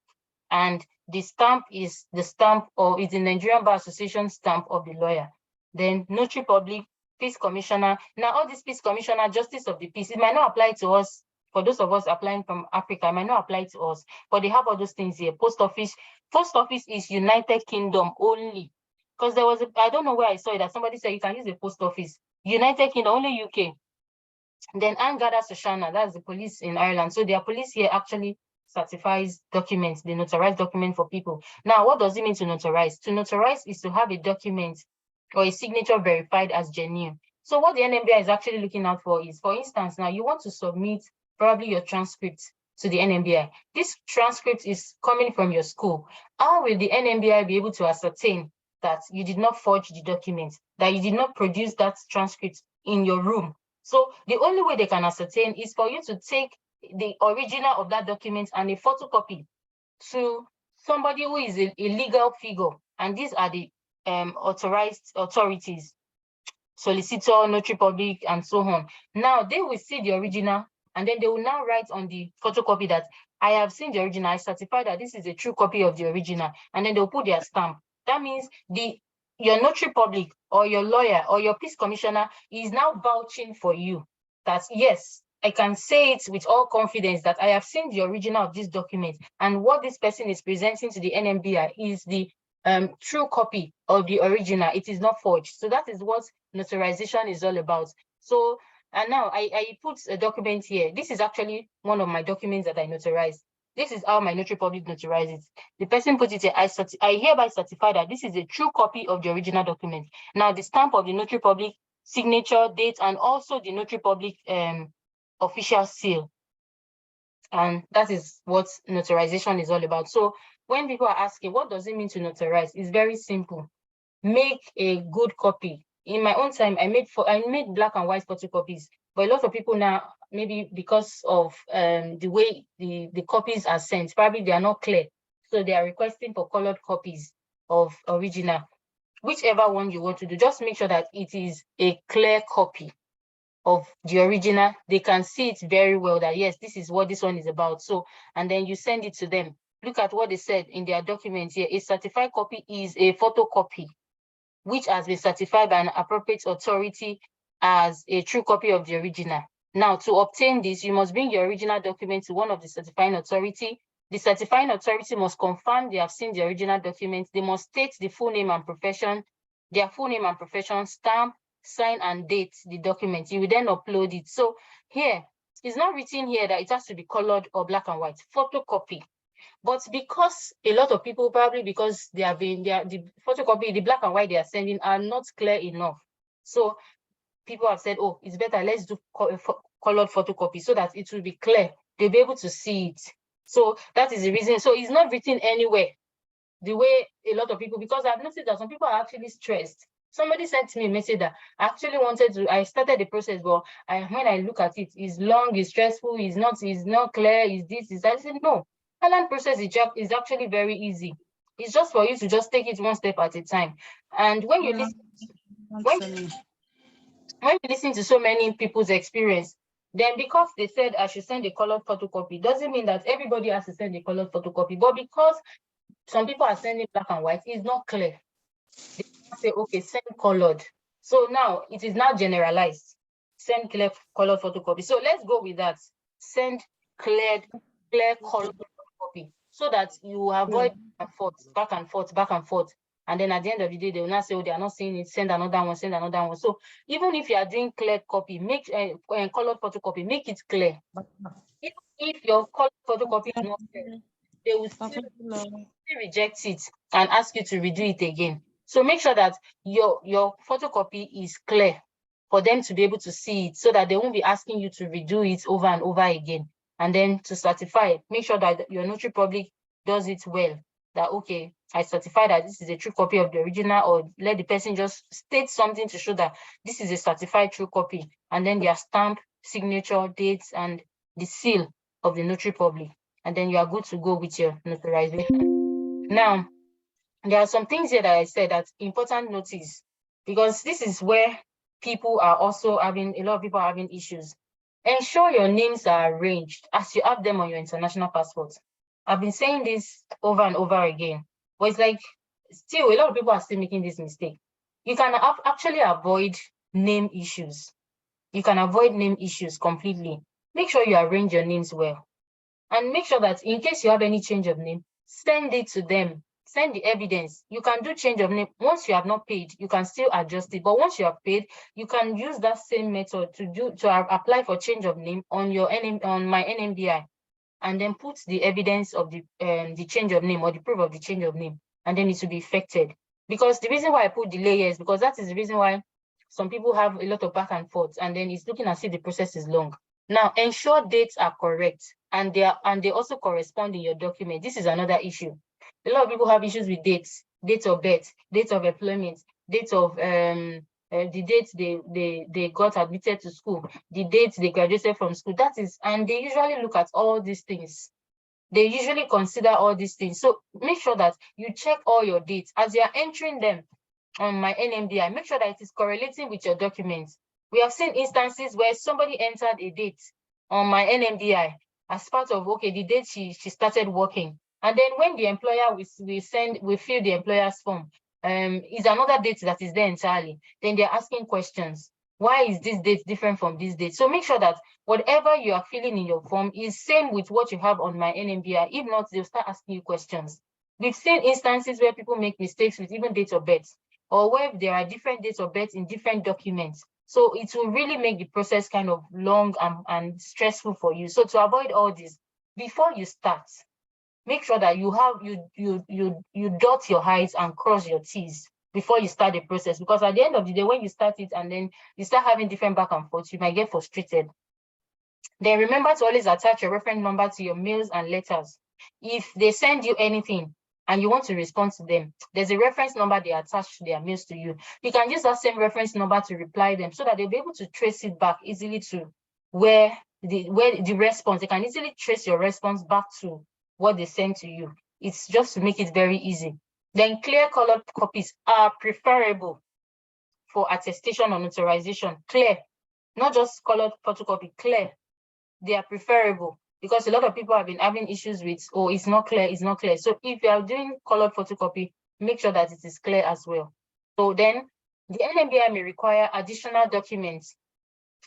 and the stamp is the stamp, or is the Nigerian Bar Association stamp of the lawyer. Then notary public, peace commissioner. Now all these peace commissioner, justice of the peace, it might not apply to us. For those of us applying from Africa, it might not apply to us, but they have all those things here. Post office is United Kingdom only. Because there was I don't know where I saw it, that somebody said you can use the post office. United Kingdom, only UK. Then Angada Shoshana, that's the police in Ireland. So their police here actually certifies documents, they notarize documents for people. Now, what does it mean to notarize? To notarize is to have a document or a signature verified as genuine. So what the NMBI is actually looking out for is, for instance, now you want to submit probably your transcript to the NMBI. This transcript is coming from your school. How will the NMBI be able to ascertain that you did not forge the document, that you did not produce that transcript in your room? So the only way they can ascertain is for you to take the original of that document and a photocopy to somebody who is a legal figure. And these are the authorized authorities, solicitor, notary public, and so on. Now they will see the original, and then they will now write on the photocopy that I have seen the original, I certify that this is a true copy of the original, and then they'll put their stamp. That means your notary public or your lawyer or your peace commissioner is now vouching for you that, yes, I can say it with all confidence that I have seen the original of this document, and what this person is presenting to the NMBI is the true copy of the original. It is not forged. So that is what notarization is all about. So, and now I put a document here. This is actually one of my documents that I notarized. This is how my notary public notarizes. The person put it here, I hereby certify that this is a true copy of the original document. Now, the stamp of the notary public, signature, date, and also the notary public official seal. And that is what notarization is all about. So when people are asking, what does it mean to notarize? It's very simple. Make a good copy. In my own time, I made black and white photocopies, but a lot of people now, maybe because of the way the copies are sent, probably they are not clear. So they are requesting for colored copies of original. Whichever one you want to do, just make sure that it is a clear copy of the original. They can see it very well that, yes, this is what this one is about. So, and then you send it to them. Look at what they said in their document here. A certified copy is a photocopy which has been certified by an appropriate authority as a true copy of the original. Now, to obtain this, you must bring your original document to one of the certifying authority. The certifying authority must confirm they have seen the original document. They must state the full name and profession, their full name and profession, stamp, sign, and date the document. You will then upload it. So here, it's not written here that it has to be colored or black and white, photocopy. But because a lot of people, probably because the photocopy, the black and white they are sending are not clear enough. So people have said, oh, it's better, let's do colored photocopy so that it will be clear. They'll be able to see it. So that is the reason. So it's not written anywhere the way a lot of people, because I've noticed that some people are actually stressed. Somebody sent me a message that I actually wanted to, I started the process, but when I look at it, it's long, it's stressful, it's not clear, is this, is that. I said, no. Ireland process is actually very easy. It's just for you to just take it one step at a time. And when you listen to so many people's experience, then because they said I should send a colored photocopy, doesn't mean that everybody has to send a colored photocopy. But because some people are sending black and white, it's not clear. They say, okay, send colored. So now it is now generalized. Send clear colored photocopy. So let's go with that. Send clear colored photocopy, so that you avoid back and forth. And then at the end of the day, they will not say, oh, they are not seeing it, send another one. So even if you are doing clear copy, make colored photocopy, make it clear. If your colored photocopy is not clear, they will still reject it and ask you to redo it again. So make sure that your photocopy is clear for them to be able to see it, so that they won't be asking you to redo it over and over again. And then to certify, make sure that your notary public does it well. That, okay, I certify that this is a true copy of the original, or let the person just state something to show that this is a certified true copy, and then their stamp, signature, dates, and the seal of the notary public. And then you are good to go with your notarization. Now, there are some things here that I said that important notice, because this is where people are also having, a lot of people are having issues. Ensure your names are arranged as you have them on your international passport. I've been saying this over and over again, but it's like, still, a lot of people are still making this mistake. You can actually avoid name issues. You can avoid name issues completely. Make sure you arrange your names well. And make sure that in case you have any change of name, send it to them. Send the evidence. You can do change of name. Once you have not paid, you can still adjust it. But once you have paid, you can use that same method to apply for change of name on your on my NMBI, and then put the evidence of the change of name or the proof of the change of name, and then it will be effected. Because the reason why I put delay here is because that is the reason why some people have a lot of back and forth, and then it's looking as if the process is long. Now, ensure dates are correct and they also correspond in your document. This is another issue. A lot of people have issues with dates, date of birth, date of employment, date of the date they got admitted to school, the date they graduated from school. That is, and they usually look at all these things. They usually consider all these things. So make sure that you check all your dates as you are entering them on my NMBI. Make sure that it is correlating with your documents. We have seen instances where somebody entered a date on my NMBI as part of, okay, the date she started working. And then when the employer we fill the employer's form, is another date that is there entirely. Then they're asking questions. Why is this date different from this date? So make sure that whatever you are filling in your form is same with what you have on my NMBI. If not, they'll start asking you questions. We've seen instances where people make mistakes with even date of birth, or where there are different dates of birth in different documents. So it will really make the process kind of long and stressful for you. So to avoid all this, before you start, make sure that you dot your I's and cross your T's before you start the process. Because at the end of the day, when you start it and then you start having different back and forth, you might get frustrated. Then remember to always attach your reference number to your mails and letters. If they send you anything and you want to respond to them, there's a reference number they attach to their mails to you. You can use that same reference number to reply them so that they'll be able to trace it back easily to where the response, they can easily trace your response back to what they sent to you. It's just to make it very easy. Then clear colored copies are preferable for attestation or notarization. Clear, not just colored photocopy, clear. They are preferable because a lot of people have been having issues with, oh, it's not clear, it's not clear. So if you are doing colored photocopy, make sure that it is clear as well. So then the NMBI may require additional documents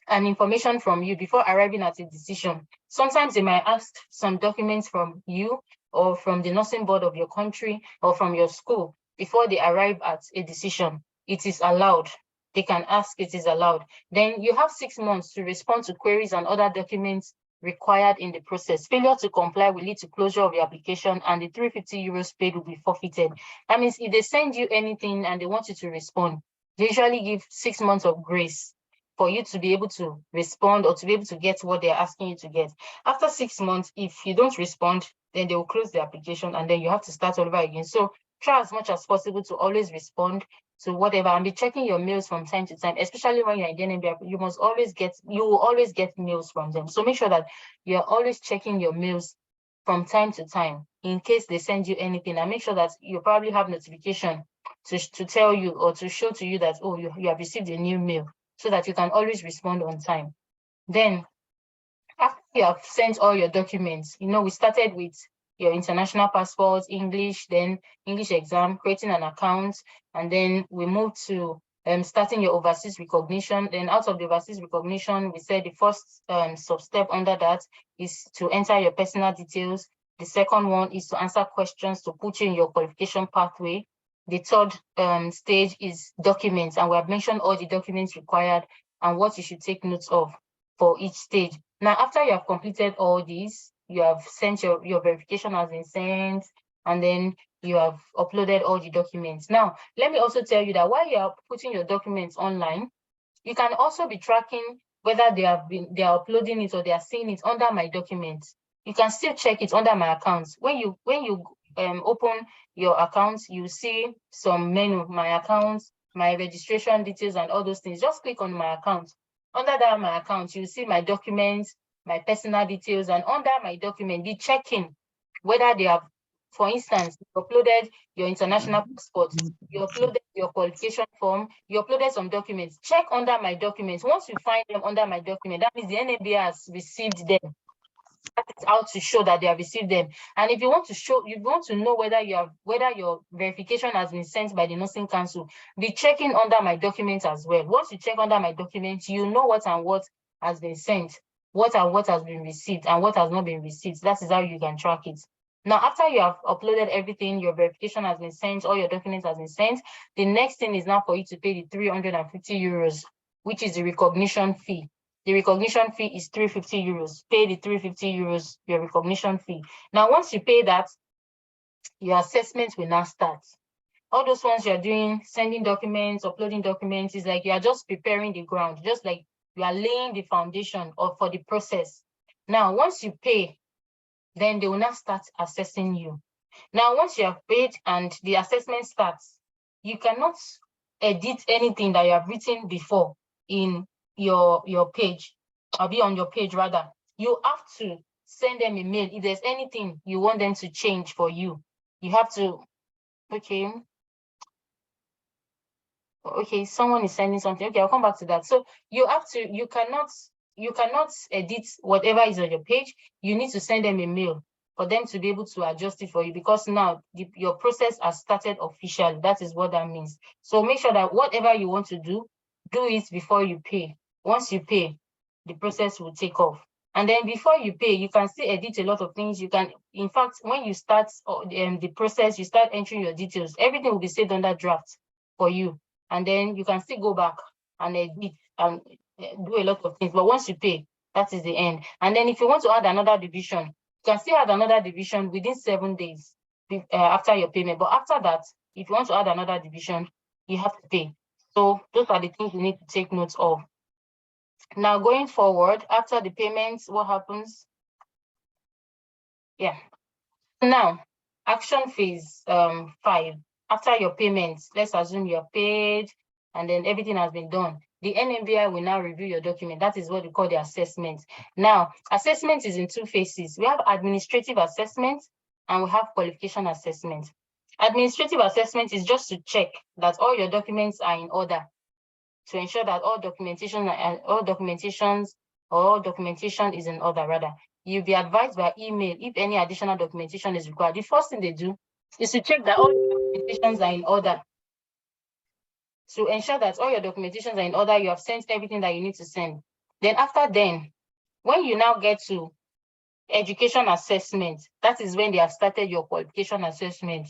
and information from you before arriving at a decision. Sometimes they might ask some documents from you or from the nursing board of your country or from your school before they arrive at a decision. It is allowed. They can ask, it is allowed. Then you have 6 months to respond to queries and other documents required in the process. Failure to comply will lead to closure of your application and the 350 euros paid will be forfeited. That means if they send you anything and they want you to respond, they usually give 6 months of grace for you to be able to respond or to be able to get what they're asking you to get. After 6 months, if you don't respond, then they will close the application and then you have to start all over again. So try as much as possible to always respond to whatever and be checking your mails from time to time, especially when you're in NMBI. You will always get mails from them. So make sure that you're always checking your mails from time to time in case they send you anything, and make sure that you probably have notification to tell you or to show to you that, oh, you have received a new mail, so that you can always respond on time. Then after you have sent all your documents, we started with your international passport, English, then English exam, creating an account, and then we moved to starting your overseas recognition. Then out of the overseas recognition, we said the first sub-step under that is to enter your personal details. The second one is to answer questions to put you in your qualification pathway. The third stage is documents, and we have mentioned all the documents required and what you should take notes of for each stage. Now, after you have completed all these, you have sent your verification has been sent, and then you have uploaded all the documents. Now, let me also tell you that while you are putting your documents online, you can also be tracking whether they are uploading it or they are seeing it under my documents. You can still check it under my accounts. When you open your accounts, you see some menu, my accounts, my registration details, and all those things. Just click on my account. Under that my account, you see my documents, my personal details, and under my document, be checking whether they have For instance, you uploaded your international passport, you uploaded your qualification form, you uploaded some documents. Check under my documents. Once you find them under my document, that means the NMBI has received them. That is how to show that they have received them. And if you want to show, you want to know whether your verification has been sent by the nursing council, be checking under my documents as well. Once you check under my documents, you know what and what has been sent, what and what has been received, and what has not been received. That is how you can track it. Now, after you have uploaded everything, your verification has been sent, all your documents has been sent, the next thing is now for you to pay the 350 euros, which is the recognition fee. The recognition fee is 350 euros. Pay the 350 euros, your recognition fee. Now, once you pay that, your assessment will now start. All those ones you're doing, sending documents, uploading documents, is like you are just preparing the ground, just like you are laying the foundation for the process. Now, once you pay, then they will now start assessing you. Now, once you have paid and the assessment starts, you cannot edit anything that you have written before in your page, or be on your page rather. You have to send them a mail if there's anything you want them to change for you. You have to, okay, someone is sending something. Okay, I'll come back to that. So you have to, you cannot edit whatever is on your page. You need to send them a mail for them to be able to adjust it for you, because now your process has started officially. That is what that means. So make sure that whatever you want to do it before you pay. Once you pay, the process will take off. And then before you pay, you can still edit a lot of things. You can, in fact, when you start the process, you start entering your details, everything will be saved under draft for you. And then you can still go back and edit and do a lot of things. But once you pay, that is the end. And then if you want to add another division, you can still add another division within 7 days after your payment. But after that, if you want to add another division, you have to pay. So those are the things you need to take note of. Now, going forward, after the payments, what happens? Yeah. Now, action phase 5. After your payments, let's assume you're paid and then everything has been done. The NMBI will now review your document. That is what we call the assessment. Now, assessment is in 2 phases. We have administrative assessment and we have qualification assessment. Administrative assessment is just to check that all your documents are in order, to ensure that all documentation is in order rather. You'll be advised by email if any additional documentation is required. The first thing they do is to check that all your documentations are in order. To ensure that all your documentations are in order, you have sent everything that you need to send. Then after then, when you now get to education assessment, that is when they have started your qualification assessment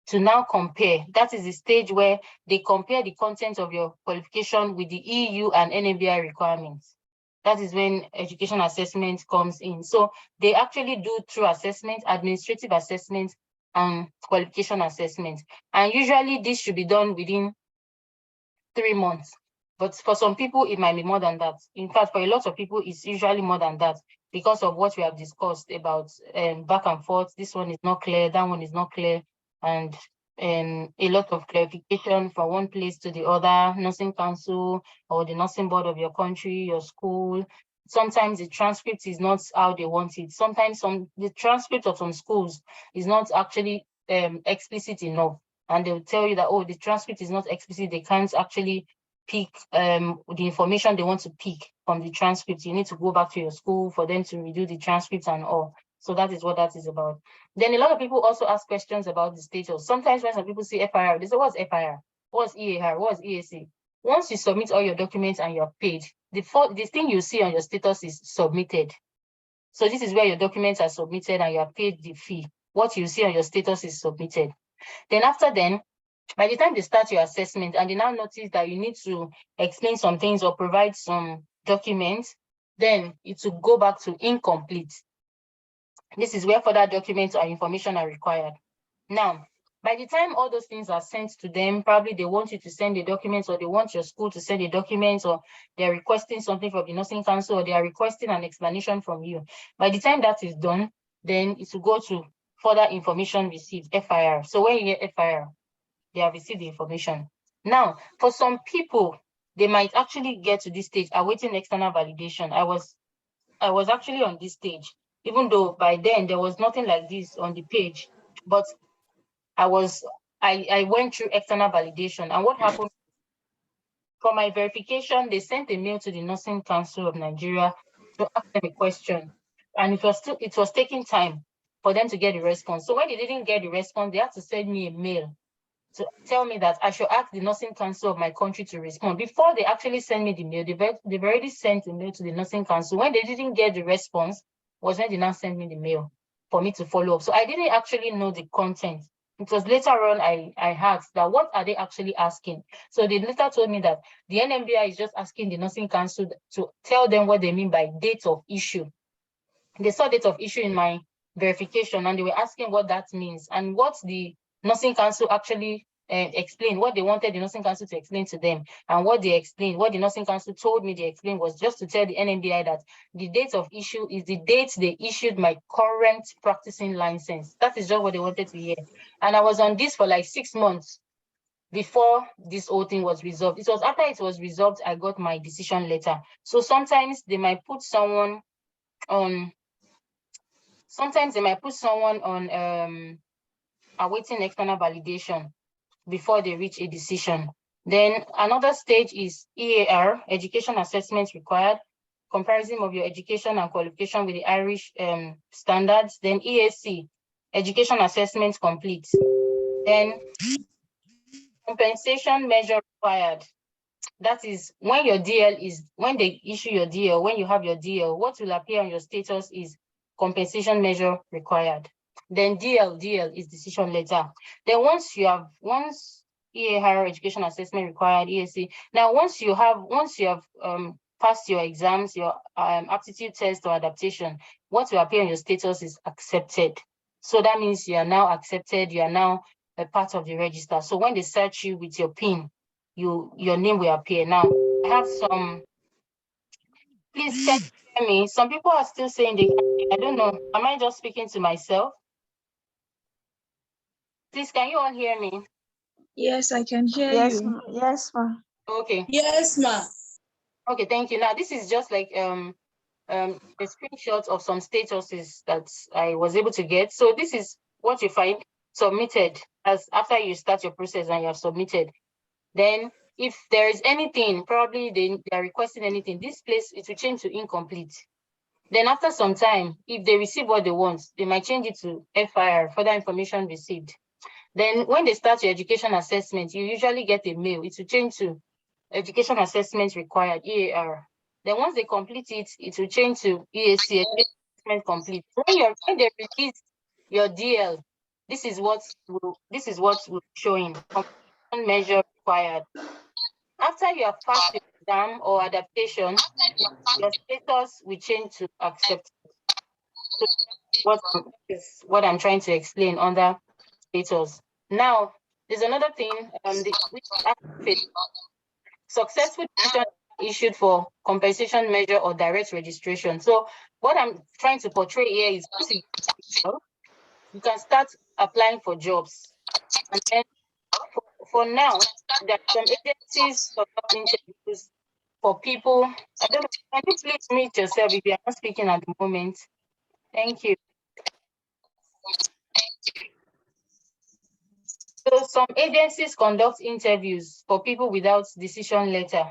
to now compare. That is the stage where they compare the content of your qualification with the EU and NMBI requirements. That is when education assessment comes in. So they actually do 2 assessments: administrative assessment and qualification assessment. And usually this should be done within 3 months. But for some people, it might be more than that. In fact, for a lot of people, it's usually more than that because of what we have discussed about back and forth. This one is not clear, that one is not clear. And a lot of clarification from one place to the other, nursing council or the nursing board of your country, your school. Sometimes the transcript is not how they want it. Sometimes the transcript of some schools is not actually explicit enough. And they'll tell you that, oh, the transcript is not explicit. They can't actually pick the information they want to pick from the transcript. You need to go back to your school for them to redo the transcripts and all. So that is what that is about. Then a lot of people also ask questions about the status. Sometimes when some people say FIR, they say, what's FIR? What's EAR? What's EAC? Once you submit all your documents and you're paid, the thing you see on your status is submitted. So this is where your documents are submitted and you are paid the fee. What you see on your status is submitted. Then after then, by the time they start your assessment and they now notice that you need to explain some things or provide some documents, then it will go back to incomplete. This is where further documents or information are required. Now, by the time all those things are sent to them, probably they want you to send the documents, or they want your school to send the documents, or they're requesting something from the nursing council, or they are requesting an explanation from you. By the time that is done, then it will go to further information received, FIR. So when you get FIR, they have received the information. Now, for some people, they might actually get to this stage awaiting external validation. I was actually on this stage, even though by then there was nothing like this on the page. but I went through external validation. And what happened, for my verification, they sent a mail to the Nursing Council of Nigeria to ask them a question. And it was taking time for them to get the response. So when they didn't get the response, they had to send me a mail to tell me that I should ask the Nursing Council of my country to respond. Before they actually send me the mail, they've already sent a mail to the Nursing Council. When they didn't get the response, was when they now sent me the mail for me to follow up. So I didn't actually know the content. It was later on I asked that what are they actually asking? So they later told me that the NMBI is just asking the Nursing Council to tell them what they mean by date of issue. They saw date of issue in my verification and they were asking what that means and what the Nursing Council actually explained, what they wanted the Nursing Council to explain to them. And what they explained, what the Nursing Council told me they explained, was just to tell the NMBI that the date of issue is the date they issued my current practicing license. That is just what they wanted to hear. And I was on this for like 6 months before this whole thing was resolved. It was after it was resolved, I got my decision letter. So sometimes they might put someone on awaiting external validation before they reach a decision. Then another stage is EAR, education assessment required, comparison of your education and qualification with the Irish standards. Then EAC, education assessment complete. Then compensation measure required. That is when they issue your DL, when you have your DL, what will appear on your status is compensation measure required. Then DL is decision letter. Then once EAR, education assessment required, EAC. Now once you have passed your exams, your aptitude test or adaptation, what will appear on your status is accepted. So that means you are now accepted, you are now a part of the register. So when they search you with your PIN, your name will appear. Now, I have some, please can you hear me? Some people are still saying they can't hear. I don't know. Am I just speaking to myself? Please, can you all hear me? Yes, I can hear Yes, you. yes, ma. Okay. Yes, ma. Okay, thank you. Now, this is just like a screenshot of some statuses that I was able to get. So this is what you find submitted as after you start your process and you have submitted. Then if there is anything, probably they are requesting anything, this place, it will change to incomplete. Then after some time, if they receive what they want, they might change it to FIR, further information received. Then when they start your education assessment, you usually get a mail. It will change to education assessment required, EAR. Then once they complete it, it will change to EAC, education assessment complete. When they release your DL, this is what will showing completion measure required. After you have passed your exam or adaptation, your status will change to accepted. So is what I'm trying to explain under status. Now, there's another thing, successful decision issued for compensation measure or direct registration. So what I'm trying to portray here is once you can start applying for jobs. And then for now, there are some agencies conduct interviews for people. I don't know, can you please mute yourself if you are not speaking at the moment? Thank you. So some agencies conduct interviews for people without decision letter,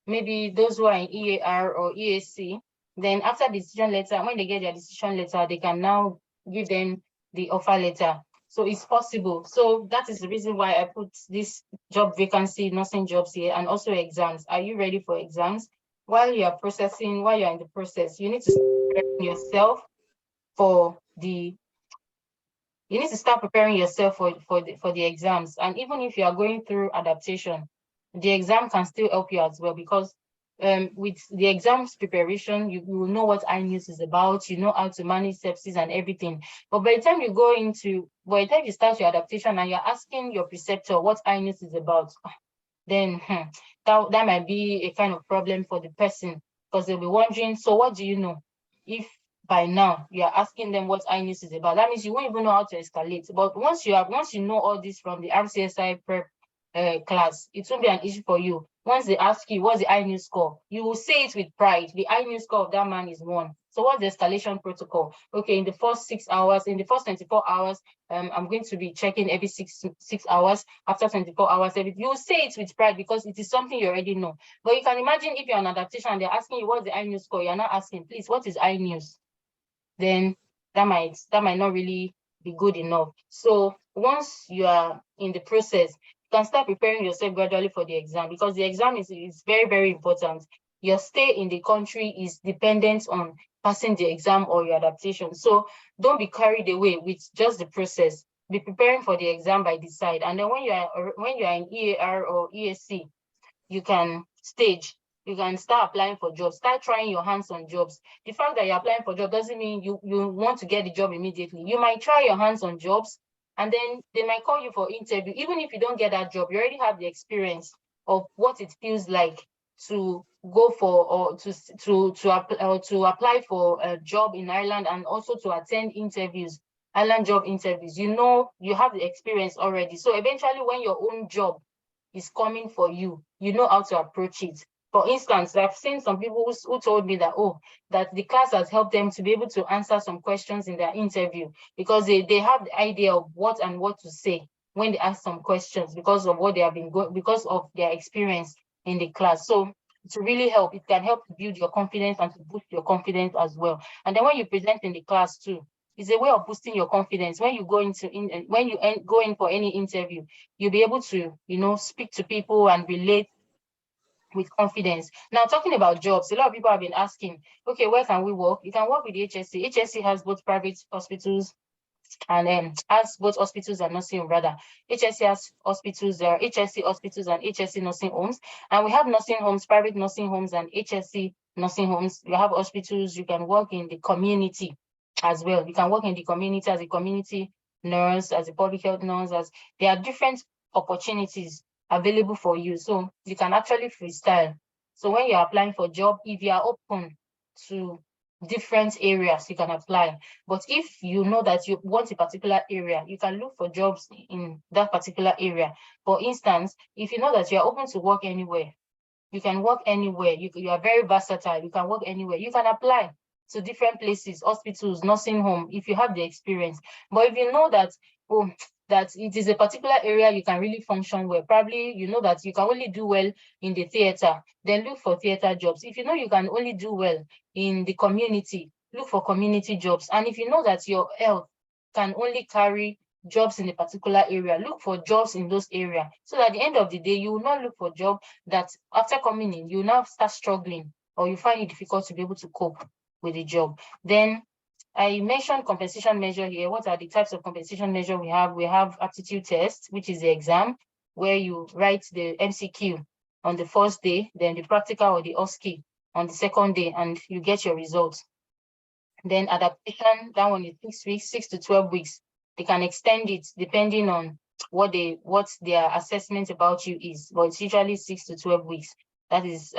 maybe those who are in EAR or EAC. Then after decision letter, when they get their decision letter, they can now give them the offer letter. So it's possible. So that is the reason why I put this job vacancy, nursing jobs here, and also exams. Are you ready for exams? While you're in the process, you need to prepare yourself for the you need to start preparing yourself for the exams. And even if you are going through adaptation, the exam can still help you as well, because with the exams preparation, you will know what iNews is about, you know how to manage sepsis and everything. But by the time you start your adaptation and you're asking your preceptor what iNews is about, then that might be a kind of problem for the person, because they'll be wondering, so what do you know? If by now you are asking them what iNews is about, that means you won't even know how to escalate. But once you know all this from the RCSI prep class, it won't be an issue for you. Once they ask you what's the INU score, you will say it with pride. The INU score of that man is 1. So what's the escalation protocol? Okay, in the first 6 hours, in the first 24 hours, I'm going to be checking every six hours. After 24 hours, you will say it with pride because it is something you already know. But you can imagine if you're on adaptation and they're asking you what's the INU score, you're not asking, please, what is INUs? Then that might not really be good enough. So once you are in the process, you can start preparing yourself gradually for the exam, because the exam is very, very important. Your stay in the country is dependent on passing the exam or your adaptation. So don't be carried away with just the process. Be preparing for the exam by the side. And then when you are in EAR or ESC, you can start applying for jobs, start trying your hands on jobs. The fact that you're applying for jobs doesn't mean you want to get the job immediately. You might try your hands on jobs, and then they might call you for interview. Even if you don't get that job, you already have the experience of what it feels like to go for or to apply for a job in Ireland, and also to attend interviews, Ireland job interviews. You know, you have the experience already. So eventually when your own job is coming for you, you know how to approach it. For instance, I've seen some people who told me that, that the class has helped them to be able to answer some questions in their interview, because they have the idea of what to say when they ask some questions, because of what they have been going, because of their experience in the class. So to really help, it can help to build your confidence and to boost your confidence as well. And then when you present in the class too, it's a way of boosting your confidence. When you go in for any interview, you'll be able to, speak to people and relate with confidence. Now, talking about jobs, a lot of people have been asking, okay, where can we work? You can work with the HSC. HSC has both private hospitals and has both hospitals and nursing home, rather. HSC has hospitals, there are HSC hospitals and HSC nursing homes. And we have nursing homes, private nursing homes and HSC nursing homes. We have hospitals. You can work in the community as well. You can work in the community as a community nurse, as a public health nurse, there are different opportunities available for you. So you can actually freestyle. So when you're applying for a job, if you are open to different areas, you can apply. But if you know that you want a particular area, you can look for jobs in that particular area. For instance, if you know that you are open to work anywhere, you can work anywhere. You are very versatile. You can work anywhere. You can apply to different places, hospitals, nursing home, if you have the experience. But if you know that, that it is a particular area you can really function well, probably you know that you can only do well in the theater, then look for theater jobs. If you know you can only do well in the community, look for community jobs. And if you know that your health can only carry jobs in a particular area, look for jobs in those areas. So that at the end of the day, you will not look for a job that after coming in, you now start struggling, or you find it difficult to be able to cope with the job. Then I mentioned compensation measure here. What are the types of compensation measure we have? We have aptitude test, which is the exam where you write the MCQ on the first day, then the practical or the OSCE on the second day, and you get your results. Then adaptation, that one is 6 weeks, 6 to 12 weeks. They can extend it depending on what their assessment about you is, but it's usually 6 to 12 weeks. That is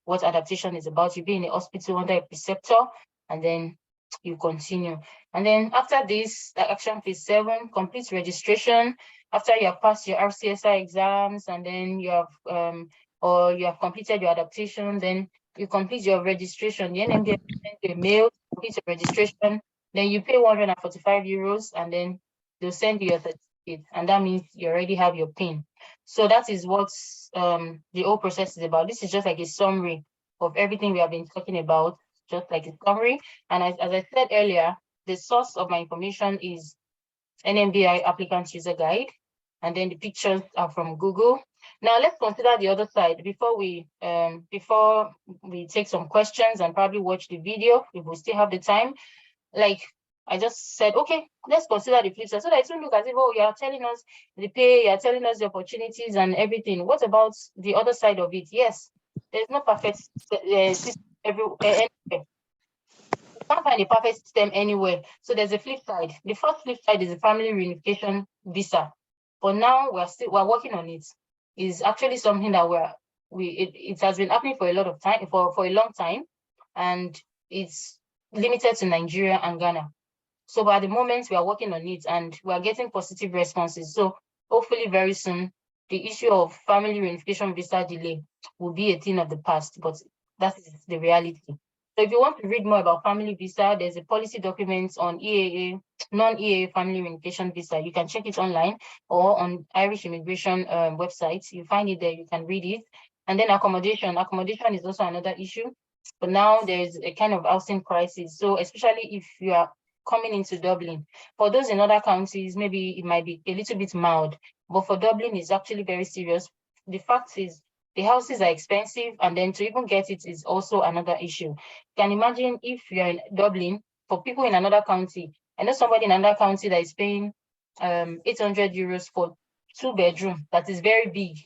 what adaptation is about. You be in a hospital under a preceptor, and then you continue. And then after this, the action phase 7, complete registration. After you have passed your RCSI exams, and then you have completed your adaptation, then you complete your registration. The NMBI sends you a mail, complete your registration, then you pay 145 euros, and then they'll send you your certificate, and that means you already have your PIN. So that is what the whole process is about. This is just like a summary of everything we have been talking about, just like a summary. And as I said earlier, the source of my information is NMBI Applicant User Guide, and then the pictures are from Google. Now let's consider the other side before we take some questions and probably watch the video if we still have the time. Like I just said, okay, let's consider the flip side, so that it won't look as if, oh, you are telling us the pay, you are telling us the opportunities and everything. What about the other side of it? Yes, there's no perfect system anywhere. You can't find a perfect system anywhere. So there's a flip side. The first flip side is the family reunification visa. But now we're working on it. It's actually something that it has been happening for a lot of time, for a long time, and it's limited to Nigeria and Ghana. So at the moment we are working on it and we are getting positive responses. So hopefully very soon the issue of family reunification visa delay will be a thing of the past, but that is the reality. So if you want to read more about family visa, there's a policy document on EAA, non-EAA family reunification visa. You can check it online or on Irish immigration website. You find it there, you can read it. And then accommodation. Accommodation is also another issue. But now there's a kind of housing crisis. So especially if you are coming into Dublin, for those in other counties, maybe it might be a little bit mild, but for Dublin, it's actually very serious. The fact is, the houses are expensive, and then to even get it is also another issue. You can imagine if you're in Dublin, for people in another county, I know somebody in another county that is paying 800 euros for 2 bedroom, that is very big.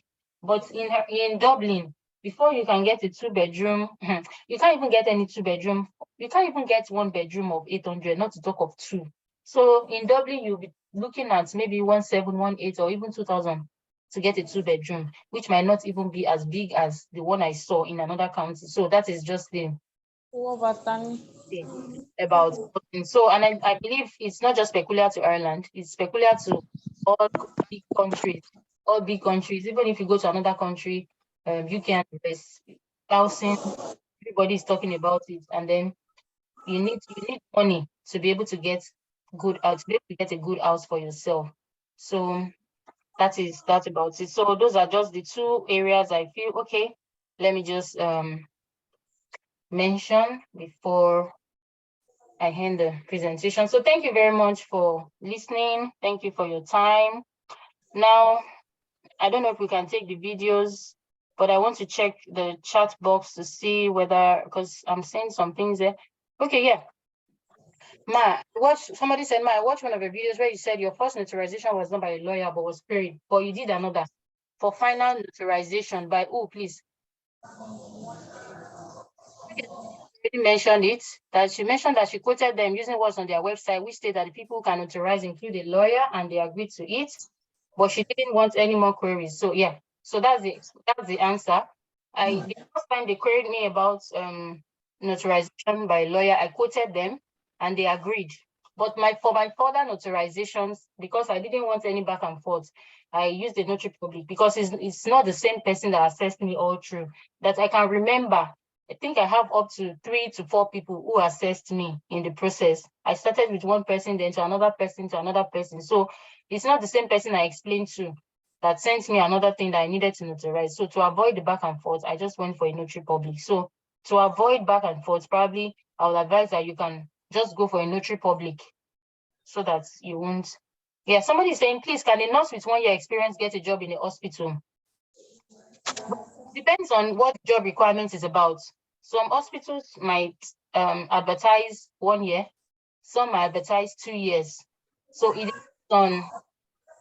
But in Dublin, before you can get a 2 bedroom, you can't even get any 2 bedroom. You can't even get 1 bedroom of 800, not to talk of two. So in Dublin, you'll be looking at maybe 1,718 or even 2,000 to get a 2 bedroom, which might not even be as big as the one I saw in another county. So that is just the thing about. So, and I believe it's not just peculiar to Ireland, it's peculiar to all big countries, even if you go to another country, UK and US, housing, everybody is talking about it. And then you need money to be able to get to be able to get a good house for yourself. So that's about it. So those are just the two areas I feel okay. Let me just mention before I end the presentation. So thank you very much for listening. Thank you for your time. Now, I don't know if we can take the videos, but I want to check the chat box to see whether, because I'm saying some things there. Okay, yeah. Somebody said, I watched one of your videos where you said your first notarization was not by a lawyer, but was paid, but you did another for final notarization by who, please? She mentioned it, that she mentioned that she quoted them using what's on their website, which state that the people who can notarize include a lawyer, and they agreed to it, but she didn't want any more queries. So yeah, so that's the answer. The first time they queried me about notarization by a lawyer, I quoted them and they agreed. But for my further notarizations, because I didn't want any back and forth, I used the notary public because it's not the same person that assessed me all through. That I can remember, I think I have up to 3 to 4 people who assessed me in the process. I started with one person, then to another person, to another person. So it's not the same person I explained to that sent me another thing that I needed to notarize. So to avoid the back and forth, I just went for a notary public. So to avoid back and forth, probably I will advise that you can just go for a notary public so that you won't. Yeah, somebody is saying, please, can a nurse with 1 year experience get a job in a hospital? Depends on what job requirement is about. Some hospitals might advertise 1 year, some might advertise 2 years. So it depends on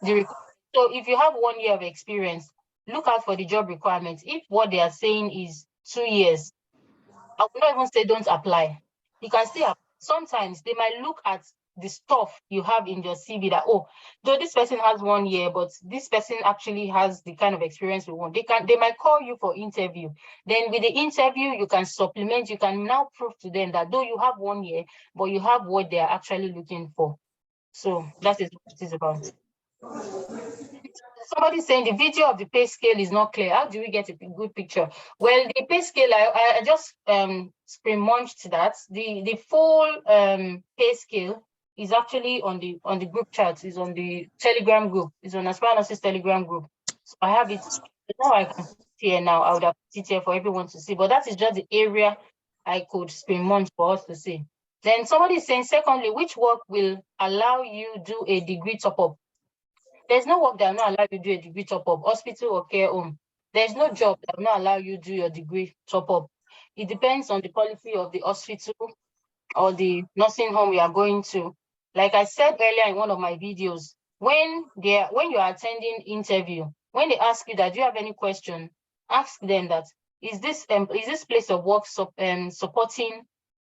the requirement. So if you have 1 year of experience, look out for the job requirements. If what they are saying is 2 years, I would not even say don't apply. You can still apply. Sometimes they might look at the stuff you have in your CV that, oh, though this person has 1 year, but this person actually has the kind of experience we want. They might call you for interview. Then with the interview, you can supplement, you can now prove to them that though you have 1 year, but you have what they are actually looking for. So that is what it is about. Somebody saying the video of the pay scale is not clear. How do we get a good picture? Well, the pay scale, I just screen munched that. The full pay scale is actually on the group chat, is on the Telegram group, is on Aspiranosis Telegram group. So I have it now. I can put it here now. I would have put it here for everyone to see, but that is just the area I could screen munch for us to see. Then somebody is saying, secondly, which work will allow you do a degree top-up? There's no work that will not allow you to do a degree top-up, hospital or care home. There's no job that will not allow you to do your degree top-up. It depends on the policy of the hospital or the nursing home you are going to. Like I said earlier in one of my videos, when you are attending interview, when they ask you that, do you have any question, ask them that, is this place of work supporting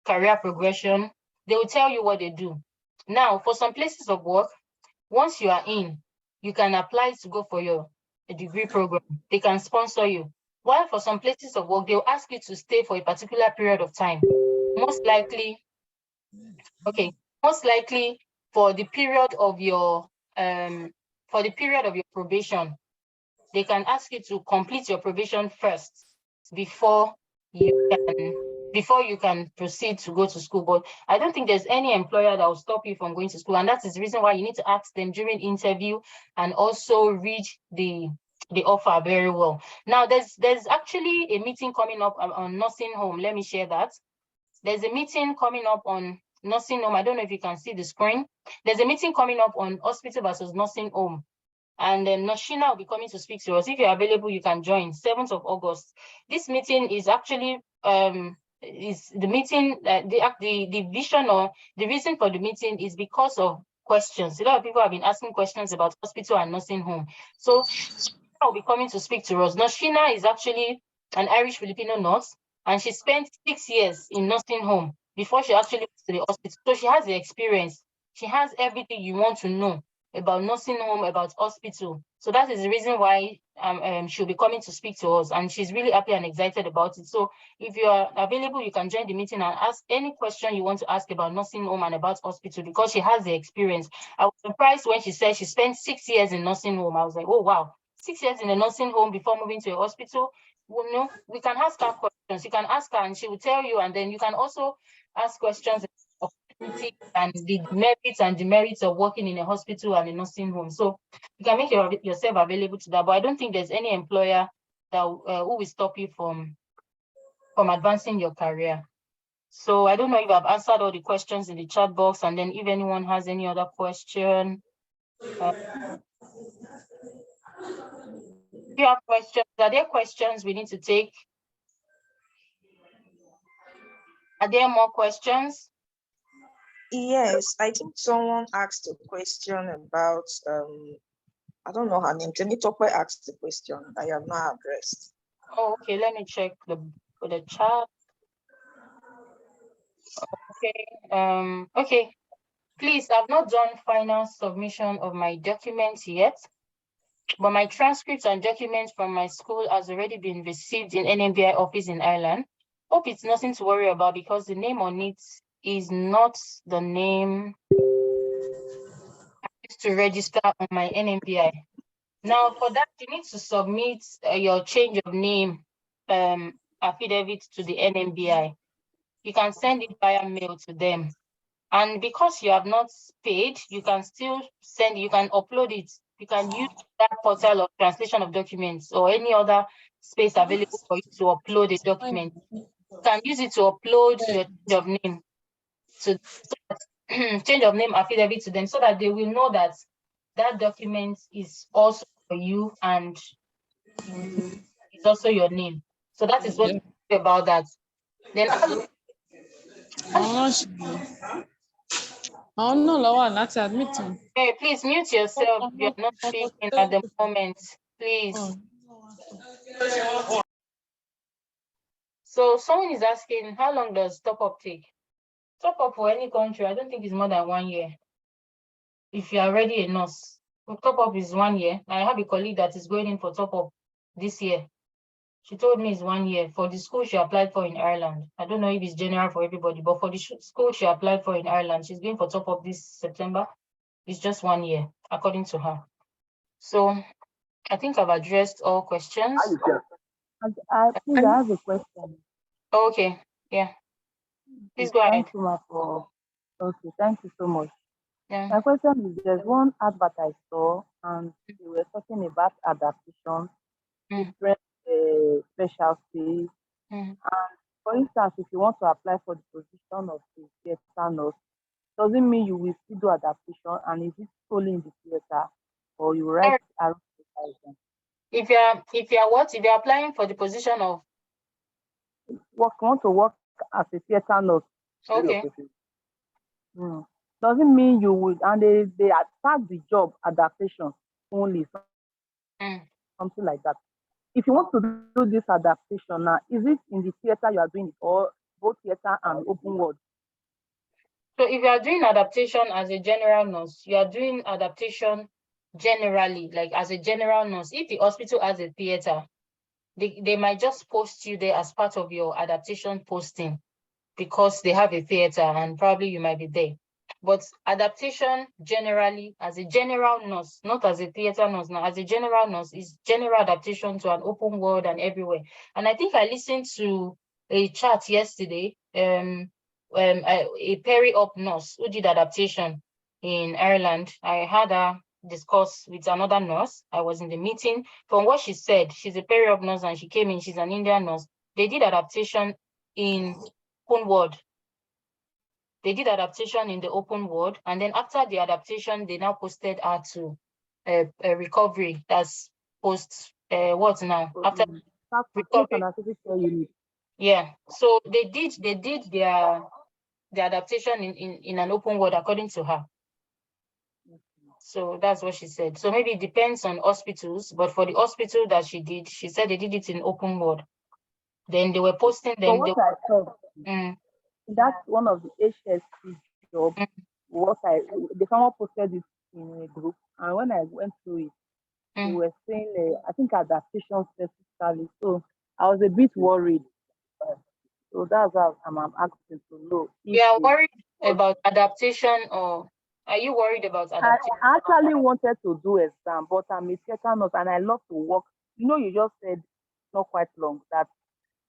career progression? They will tell you what they do. Now, for some places of work, once you are in, you can apply to go for your degree program. They can sponsor you. While for some places of work, they'll ask you to stay for a particular period of time. Most likely for the period of your probation. they can ask you to complete your probation first before you can proceed to go to school. But I don't think there's any employer that will stop you from going to school. And that is the reason why you need to ask them during interview and also read the offer very well. Now, there's actually a meeting coming up on nursing home. Let me share that. There's a meeting coming up on nursing home. I don't know if you can see the screen. There's a meeting coming up on hospital versus nursing home. And then Noshina will be coming to speak to us. If you're available, you can join 7th of August. This meeting is actually is the meeting, the vision or the reason for the meeting is because of questions. A lot of people have been asking questions about hospital and nursing home. So I'll be coming to speak to us. Noshina is actually an Irish Filipino nurse, and she spent 6 years in nursing home before she actually went to the hospital. So she has the experience. She has everything you want to know about nursing home, about hospital. So that is the reason why she'll be coming to speak to us, and she's really happy and excited about it. So if you are available, you can join the meeting and ask any question you want to ask about nursing home and about hospital, because she has the experience. I was surprised when she said she spent 6 years in nursing home. I was like, oh wow, 6 years in a nursing home before moving to a hospital. Well, no, we can ask her questions. You can ask her and she will tell you, and then you can also ask questions and the merits and demerits of working in a hospital and a nursing home. So you can make yourself available to that. But I don't think there's any employer that who will stop you from advancing your career. So I don't know if I've answered all the questions in the chat box, and then if anyone has any other question. If you have questions, are there questions we need to take? Are there more questions? Yes, I think someone asked a question about, I don't know her name. Temitope asked the question I have not addressed. Oh, okay, let me check the chat. Okay, okay. Please, I've not done final submission of my documents yet, but my transcripts and documents from my school has already been received in NMBI office in Ireland. Hope it's nothing to worry about, because the name on it is not the name I used to register on my NMBI. Now, for that, you need to submit your change of name affidavit to the NMBI. You can send it via mail to them. And because you have not paid, you can still send, you can upload it. You can use that portal of translation of documents or any other space available for you to upload a document. You can use it to upload your change of name to change of name affidavit to them, so that they will know that that document is also for you and it's also your name. So that is what about that. Then hey, please mute yourself. You're not speaking at the moment, please. So someone is asking, how long does top-up take? Top-up for any country, I don't think it's more than 1 year. If you are already a nurse, top-up is 1 year. I have a colleague that is going in for top-up this year. She told me it's 1 year. For the school she applied for in Ireland, I don't know if it's general for everybody, but for the school she applied for in Ireland, she's going for top-up this September. It's just 1 year, according to her. So I think I've addressed all questions. I think I have a question. Okay, yeah. Please go ahead. Okay, thank you so much. Yeah. My question is, there's one advert I saw, and they were talking about adaptation, different specialties. And for instance, if you want to apply for the position of the theater nurse, doesn't mean you will still do adaptation, and is it solely in the theater, or you write around the if you're applying for the position of want to work as a theater nurse. Okay. Doesn't mean you would, and they attack the job adaptation only, something like that. If you want to do this adaptation now, is it in the theater you are doing it, or both theater and open world? So if you are doing adaptation as a general nurse, you are doing adaptation generally, like as a general nurse. If the hospital has a theater, they might just post you there as part of your adaptation posting, because they have a theater and probably you might be there. But adaptation generally, as a general nurse, not as a theater nurse now, as a general nurse, is general adaptation to an open world and everywhere. And I think I listened to a chat yesterday, a peri-op nurse who did adaptation in Ireland. I had her discuss with another nurse. I was in the meeting. From what she said, she's a peri-op nurse and she came in, she's an Indian nurse. They did adaptation in open world. They did adaptation in the open world, and then after the adaptation, they now posted her to a recovery. That's post what now? After recovery. Yeah. So they did their adaptation in an open world according to her. So that's what she said. So maybe it depends on hospitals, but for the hospital that she did, she said they did it in open world. Then they were posting them. So what I saw, that's one of the HSC jobs. Someone posted it in a group, and when I went through it, they were saying, I think adaptation specifically. So I was a bit worried. So that's how I'm asking to know. You are worried about adaptation, or are you worried about adaptation? I actually wanted to do exam, but I'm a theater nurse and I love to work. You just said not quite long that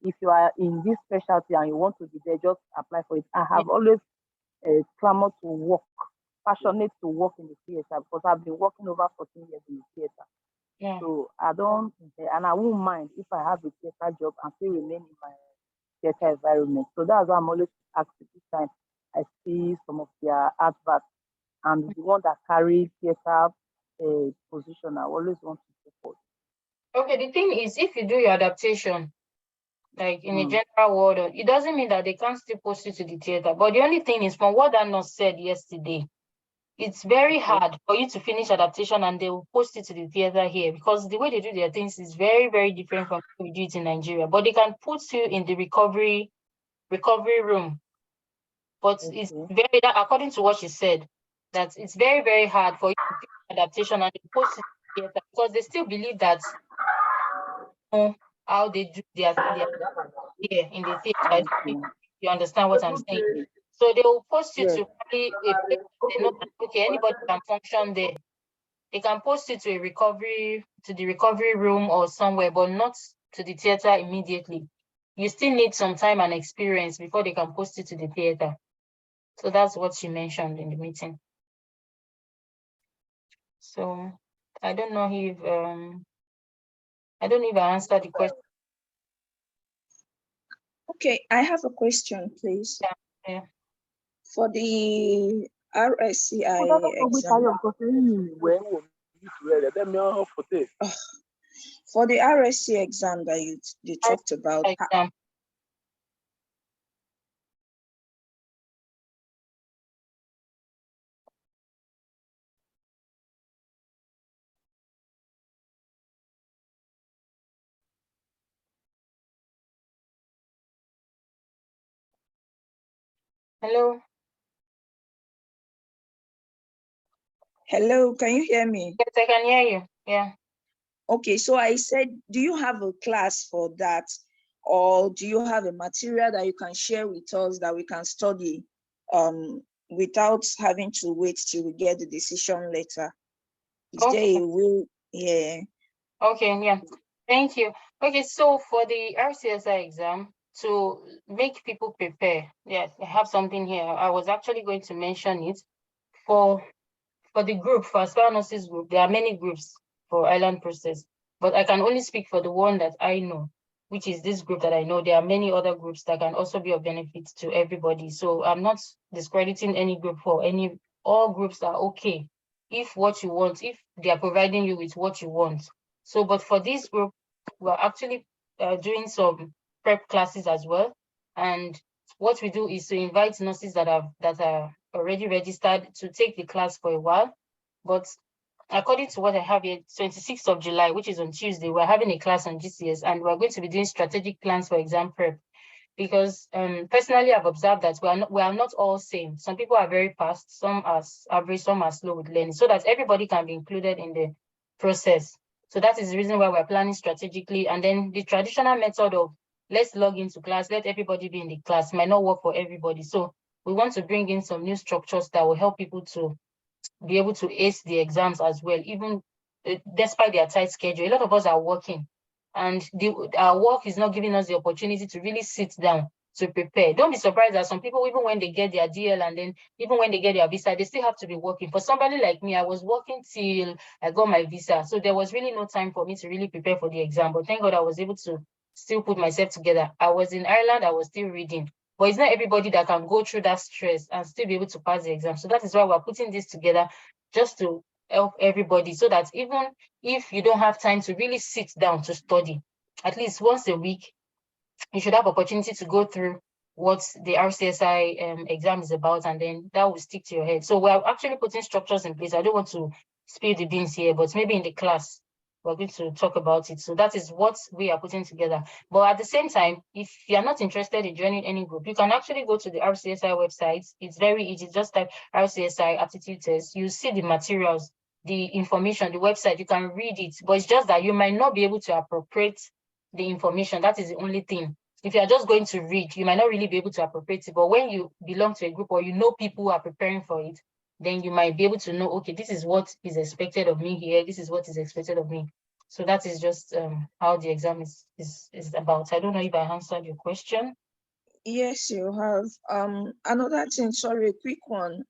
if you are in this specialty and you want to be there, just apply for it. I have always clamored to work, passionate to work in the theater, because I've been working over 14 years in the theater. Yeah. So I don't, and I won't mind if I have a theater job and still remain in my theater environment. So that's why I'm always asking this time. I see some of their adverts, and the one that carry theater position, I always want to support. Okay, the thing is, if you do your adaptation, like in a general word, it doesn't mean that they can't still post you to the theater. But the only thing is, from what that nurse said yesterday, it's very hard for you to finish adaptation and they will post it to the theater here, because the way they do their things is very, very different from how we do it in Nigeria. But they can put you in the recovery room. But it's very, according to what she said, that it's very, very hard for you to finish adaptation and post it to the theater, because they still believe that how they do their here in the theater. You understand what I'm saying? So they will post you to probably a place that they know that, okay, anybody can function there. They can post you to the recovery room or somewhere, but not to the theater immediately. You still need some time and experience before they can post you to the theater. So that's what she mentioned in the meeting. So I don't know if I answered the question. Okay, I have a question, please. Yeah. For the RSCI exam. For the RSC exam that you talked about. Hello. Hello, can you hear me? Yes, I can hear you. Yeah. Okay, so I said, do you have a class for that, or do you have a material that you can share with us that we can study without having to wait till we get the decision letter? Is there a way? Yeah. Okay, yeah. Thank you. Okay, so for the RCSI exam, to make people prepare, yes, I have something here. I was actually going to mention it. For the group, for Aspire Nurses group, there are many groups for Island Process, but I can only speak for the one that I know, which is this group that I know. There are many other groups that can also be of benefit to everybody. So I'm not discrediting any group all groups are okay if what you want, if they are providing you with what you want. So, but for this group, we're actually doing some prep classes as well. And what we do is to invite nurses that are already registered to take the class for a while. But according to what I have here, 26th of July, which is on Tuesday, we're having a class on GCS, and we're going to be doing strategic plans for exam prep. Because personally, I've observed that we are not all same. Some people are very fast, some are average, some are slow with learning, so that everybody can be included in the process. So that is the reason why we're planning strategically. And then the traditional method of let's log into class, let everybody be in the class might not work for everybody. So we want to bring in some new structures that will help people to be able to ace the exams as well, even despite their tight schedule. A lot of us are working, and our work is not giving us the opportunity to really sit down to prepare. Don't be surprised that some people, even when they get their DL and then even when they get their visa, they still have to be working. For somebody like me, I was working till I got my visa. So there was really no time for me to really prepare for the exam. But thank God I was able to still put myself together. I was in Ireland, I was still reading. But it's not everybody that can go through that stress and still be able to pass the exam. So that is why we're putting this together, just to help everybody, so that even if you don't have time to really sit down to study, at least once a week, you should have opportunity to go through what the RCSI exam is about, and then that will stick to your head. So we're actually putting structures in place. I don't want to spill the beans here, but maybe in the class, we're going to talk about it. So that is what we are putting together. But at the same time, if you're not interested in joining any group, you can actually go to the RCSI website. It's very easy. Just type RCSI aptitude test. You see the materials, the information, the website. You can read it, but it's just that you might not be able to appropriate the information. That is the only thing. If you're just going to read, you might not really be able to appropriate it. But when you belong to a group or you know people who are preparing for it, then you might be able to know, okay, this is what is expected of me here. This is what is expected of me. So that is just how the exam is about. I don't know if I answered your question. Yes, you have. Another thing, sorry, a quick one.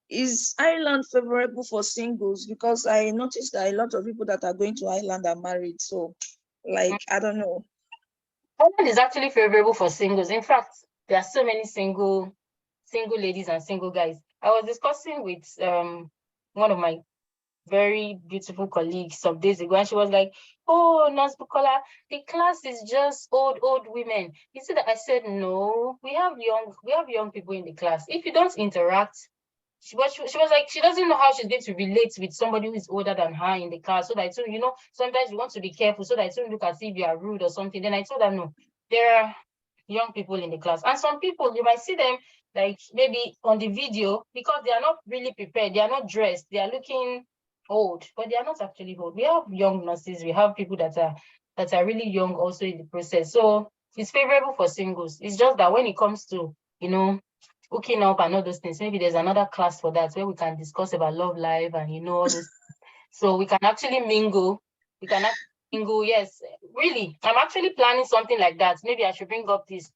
Is Ireland favorable for singles? Because I noticed that a lot of people that are going to Ireland are married. So, like, I don't know. Ireland is actually favorable for singles. In fact, there are so many single ladies and single guys. I was discussing with one of my very beautiful colleagues some days ago, and she was like, "Oh, Nurse Bukola, the class is just old women." You see that? I said, "No, we have young people in the class. If you don't interact," she was like, she doesn't know how she's going to relate with somebody who is older than her in the class. So that I told her, sometimes you want to be careful so that it don't look as if you are rude or something. Then I told her, no, there are young people in the class, and some people you might see them like maybe on the video because they are not really prepared, they are not dressed, they are looking old, but they are not actually old. We have young nurses, we have people that are really young also in the process. So it's favorable for singles. It's just that when it comes to hooking up and all those things, maybe there's another class for that where we can discuss about love life and all those. So we can actually mingle. We can actually mingle. Yes, really. I'm actually planning something like that. Maybe I should bring up this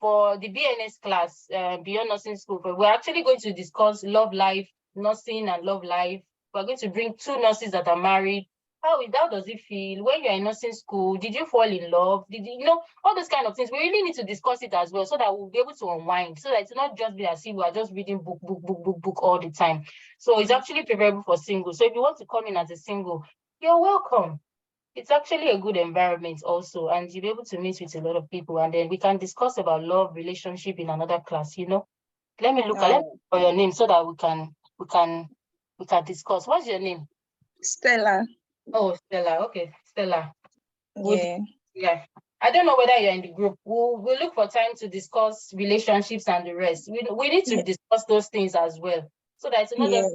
for the BNS class, Beyond Nursing School. But we're actually going to discuss love life, nursing and love life. We're going to bring two nurses that are married. How does it feel when you're in nursing school? Did you fall in love? Did you, all those kind of things? We really need to discuss it as well so that we'll be able to unwind, so that it's not just be as if we are just reading book all the time. So it's actually preferable for singles. So if you want to come in as a single, you're welcome. It's actually a good environment also, and you'll be able to meet with a lot of people, and then we can discuss about love, relationship in another class. Let me look for your name so that we can discuss. What's your name? Stella. Oh, Stella. Okay, Stella. Yeah. Yeah. I don't know whether you're in the group. We'll look for time to discuss relationships and the rest. We need to discuss those things as well, so that it's not just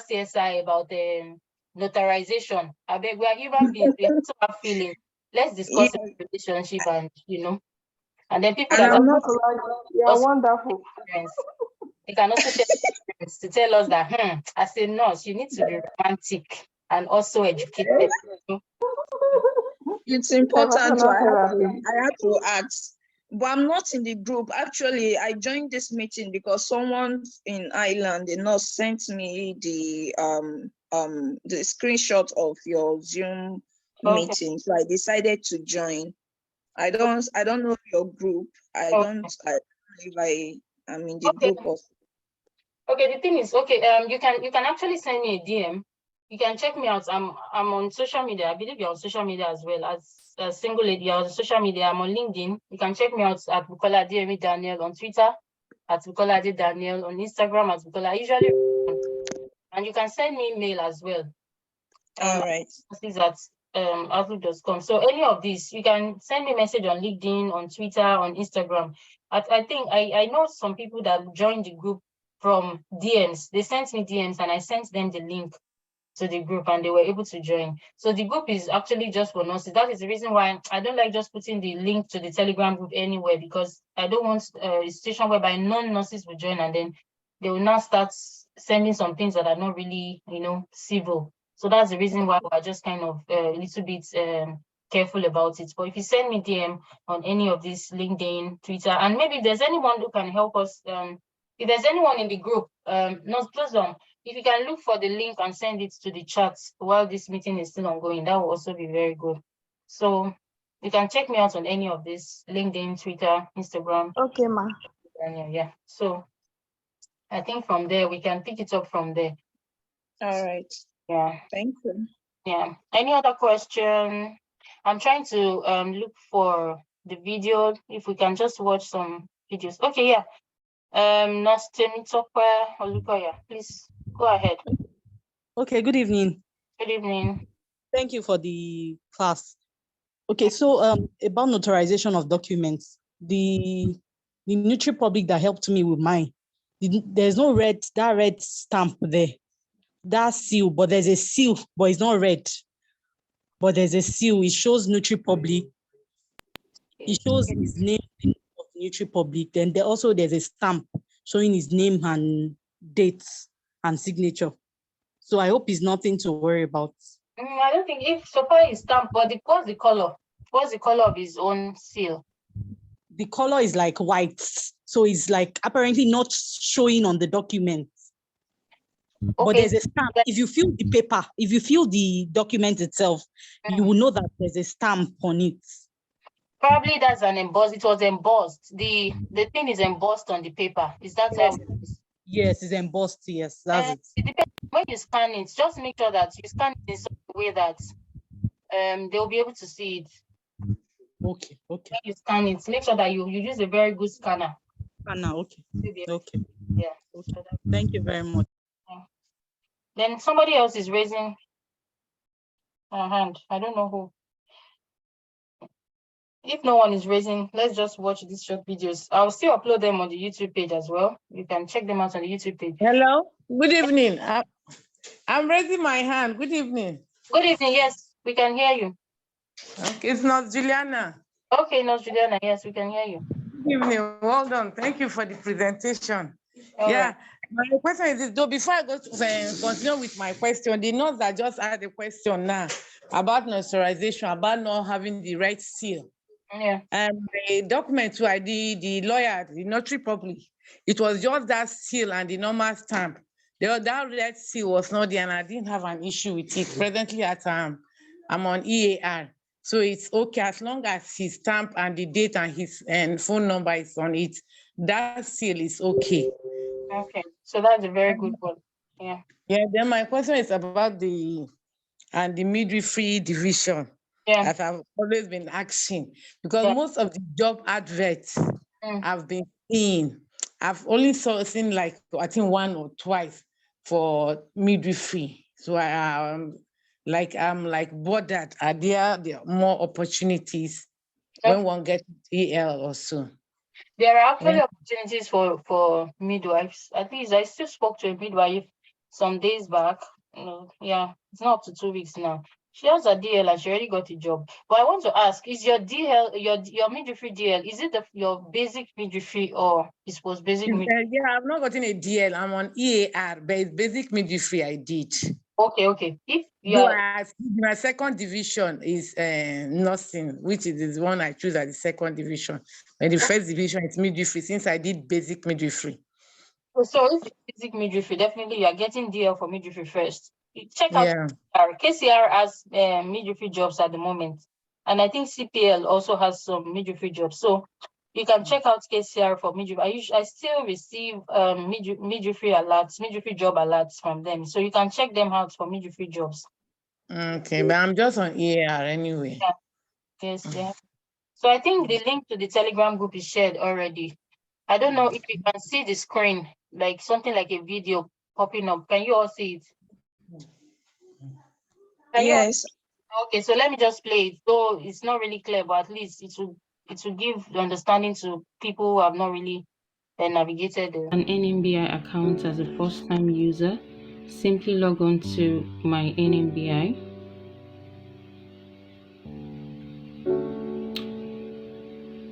RCSI about the notarization. I beg, we are human beings. We also have feelings. Let's discuss relationship and then people that are wonderful. They can also share experience to tell us that as a nurse, you need to be romantic and also educated. It's important. So I had to ask, but I'm not in the group. Actually, I joined this meeting because someone in Ireland, the nurse, sent me the screenshot of your Zoom meeting. So I decided to join. I don't know your group. I don't know if I am in the group of. Okay, the thing is, you can actually send me a DM. You can check me out. I'm on social media. I believe you're on social media as well as a single lady. You're on social media. I'm on LinkedIn. You can check me out at Bukola Adeyemi-Daniel on Twitter, at Bukola Adeyemi-Daniel on Instagram, at Bukola. Usually, and you can send me email as well. All right. This at outlook.com. So any of these, you can send me a message on LinkedIn, on Twitter, on Instagram. I think I know some people that joined the group from DMs. They sent me DMs and I sent them the link to the group and they were able to join. So the group is actually just for nurses. That is the reason why I don't like just putting the link to the Telegram group anywhere, because I don't want a situation whereby non-nurses will join and then they will now start sending some things that are not really, civil. So that's the reason why we're just kind of a little bit careful about it. But if you send me DM on any of these LinkedIn, Twitter, and maybe if there's anyone who can help us, if there's anyone in the group, not close on, if you can look for the link and send it to the chat while this meeting is still ongoing, that will also be very good. So you can check me out on any of this: LinkedIn, Twitter, Instagram. Okay, ma. Yeah. So I think from there we can pick it up from there. All right. Yeah. Thank you. Yeah. Any other question? I'm trying to look for the video. If we can just watch some videos. Okay. Yeah. Olukoya, please go ahead. Okay, good evening. Good evening. Thank you for the class. Okay, so about notarization of documents, the Notary Public that helped me with mine, there's no red stamp there. That seal, but there's a seal, but it's not red. But there's a seal. It shows Notary Public. It shows his name of Notary Public. Then there's a stamp showing his name and dates and signature. So I hope it's nothing to worry about. I don't think if so far is stamped, but what's the color? What's the color of his own seal? The color is like white. So it's like apparently not showing on the document. Okay. But there's a stamp. If you feel the paper, if you feel the document itself, you will know that there's a stamp on it. Probably that's an embossed. It was embossed. The thing is embossed on the paper. Is that how it is? Yes, it's embossed. Yes, that's it. It depends. When you scan it, just make sure that you scan it in such a way that they'll be able to see it. Okay. When you scan it, make sure that you use a very good scanner. Okay. Yeah. Okay. Thank you very much. Then somebody else is raising a hand. I don't know who. If no one is raising, let's just watch these short videos. I'll still upload them on the YouTube page as well. You can check them out on the YouTube page. Hello. Good evening. I'm raising my hand. Good evening. Good evening. Yes, we can hear you. Okay, it's not Juliana. Okay, not Juliana. Yes, we can hear you. Good evening. Well done. Thank you for the presentation. All right. My question is this, though, before I go to continue with my question, the notes that just had a question now about notarization, about not having the right seal. Yeah. The document who I did, the lawyer, the Notary Public, it was just that seal and the normal stamp. That red seal was not there, and I didn't have an issue with it. Presently, I'm on EAR, so it's okay as long as his stamp and the date and his phone number is on it. That seal is okay. Okay, so that's a very good one. Yeah. Yeah. Then my question is about the midwifery division. Yeah. That I've always been asking, because most of the job adverts I've been seeing, I've only seen like I think one or twice for midwifery. So I'm bothered. Are there more opportunities when one gets EL or so? There are actually opportunities for midwives. At least I still spoke to a midwife some days back. Yeah, it's not up to 2 weeks now. She has a DL and she already got a job. But I want to ask, is your DL, your midwifery DL, is it your basic midwifery or is post basic midwifery? Yeah, I've not gotten a DL. I'm on EAR, but it's basic midwifery I did. Okay. If you my second division is nursing, which is the one I choose as the second division. And the first division is midwifery, since I did basic midwifery. So if basic midwifery, definitely you are getting DL for midwifery first. You check out KCR has midwifery jobs at the moment, and I think CPL also has some midwifery jobs. So you can check out KCR for midwifery. I still receive midwifery job alerts from them, so you can check them out for midwifery jobs. Okay, but I'm just on EAR anyway. Yeah. Yes, yeah. So I think the link to the Telegram group is shared already. I don't know if you can see the screen, like something like a video popping up. Can you all see it? Yes. Okay, so let me just play it. Though it's not really clear, but at least it will give the understanding to people who have not really navigated an NMBI account as a first-time user. simply log on to my NMBI.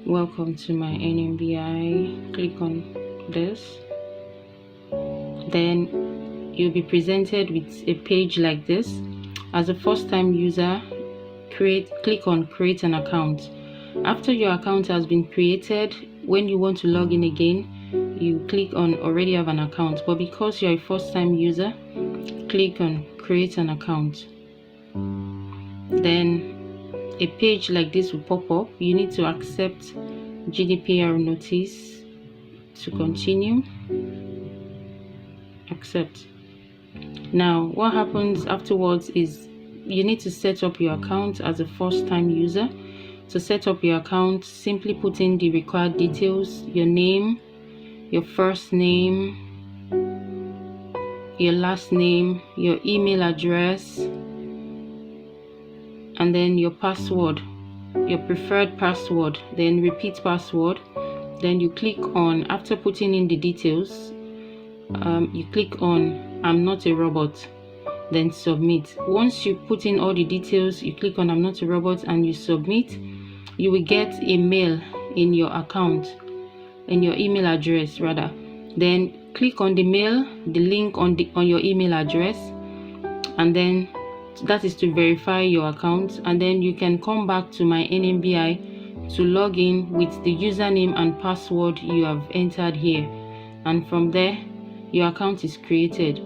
Welcome to my NMBI. Click on this. Then you'll be presented with a page like this. As a first-time user, click on create an account. After your account has been created, when you want to log in again, you click on already have an account. But because you're a first-time user, click on create an account. Then a page like this will pop up. You need to accept GDPR notice to continue. Accept. Now what happens afterwards is you need to set up your account as a first-time user. To set up your account, simply put in the required details: your name, your first name, your last name, your email address, and then your password, your preferred password, then repeat password. Then you click on, after putting in the details, you click on I'm not a robot, then submit. Once you put in all the details, you click on I'm not a robot and you submit. You will get a mail in your account, in your email address rather. Then click on the mail, the link on your email address, and then that is to verify your account. And then you can come back to my NMBI to log in with the username and password you have entered here, and from there your account is created.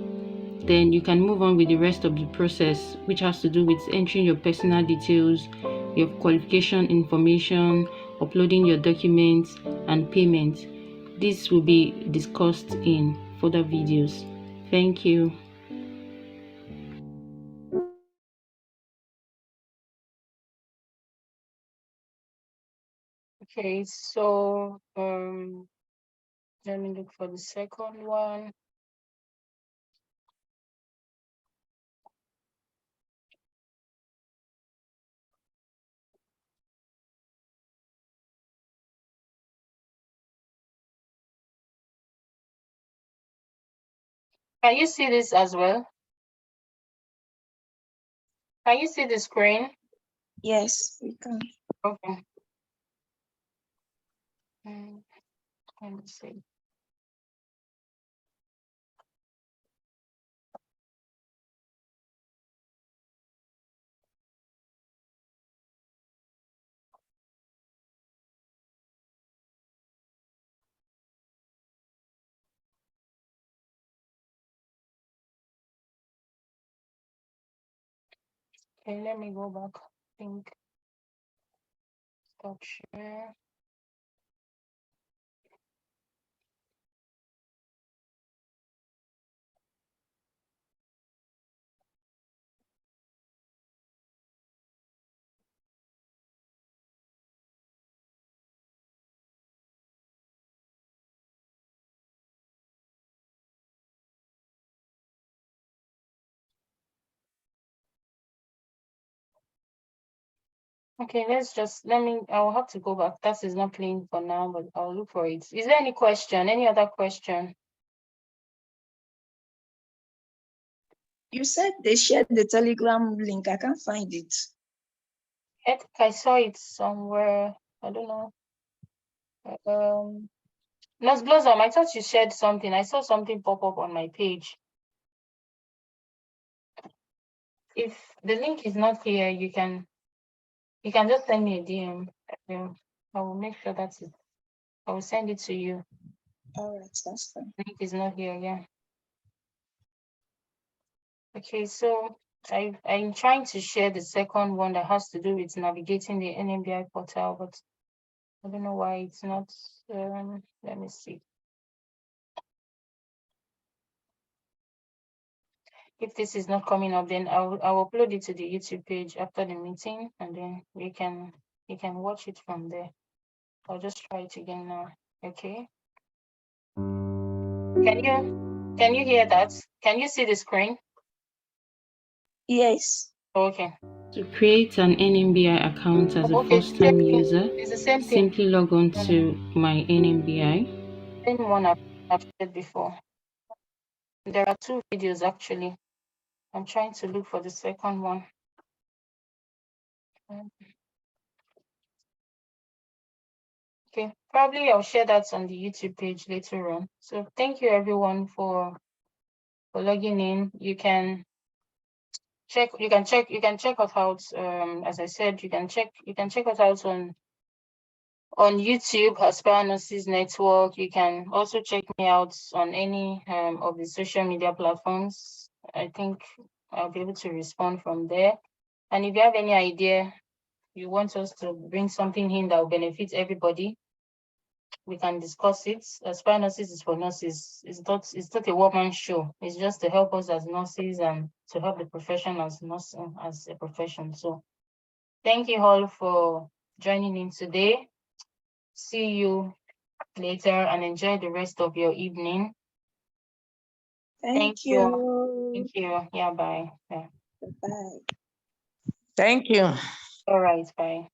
Then you can move on with the rest of the process, which has to do with entering your personal details, your qualification information, uploading your documents, and payment. This will be discussed in further videos. Thank you. Okay, so let me look for the second one. Can you see this as well? Can you see the screen? Yes, we can. Okay. Let me see. Okay, let me go back. I think stop share. Okay, I'll have to go back. That is not playing for now, but I'll look for it. Is there any question? Any other question? You said they shared the Telegram link. I can't find it. I think I saw it somewhere. I don't know. Nurse Blossom, I thought you shared something. I saw something pop up on my page. If the link is not here, you can just send me a DM. I will make sure that's it. I will send it to you. All right, that's fine. Link is not here, yeah. Okay, so I'm trying to share the second one that has to do with navigating the NMBI portal, but I don't know why it's not. Let me see. If this is not coming up, then I'll upload it to the YouTube page after the meeting, and then you can watch it from there. I'll just try it again now. Okay. Can you hear that? Can you see the screen? Yes. Okay. To create an NMBI account as a first-time user, simply log on to my NMBI. Same one I've shared before. There are 2 videos actually. I'm trying to look for the second one. Okay, probably I'll share that on the YouTube page later on. So thank you everyone for logging in. You can check us out. As I said, you can check us out on YouTube, Aspire Nurses Network. You can also check me out on any of the social media platforms. I think I'll be able to respond from there. And if you have any idea, you want us to bring something in that will benefit everybody, we can discuss it. Aspire Nurses is for nurses. It's not a one-man show. It's just to help us as nurses and to help the profession as nursing as a profession. So thank you all for joining in today. See you later and enjoy the rest of your evening. Thank you. Thank you. Yeah, bye. Yeah. Bye. Thank you. All right, bye.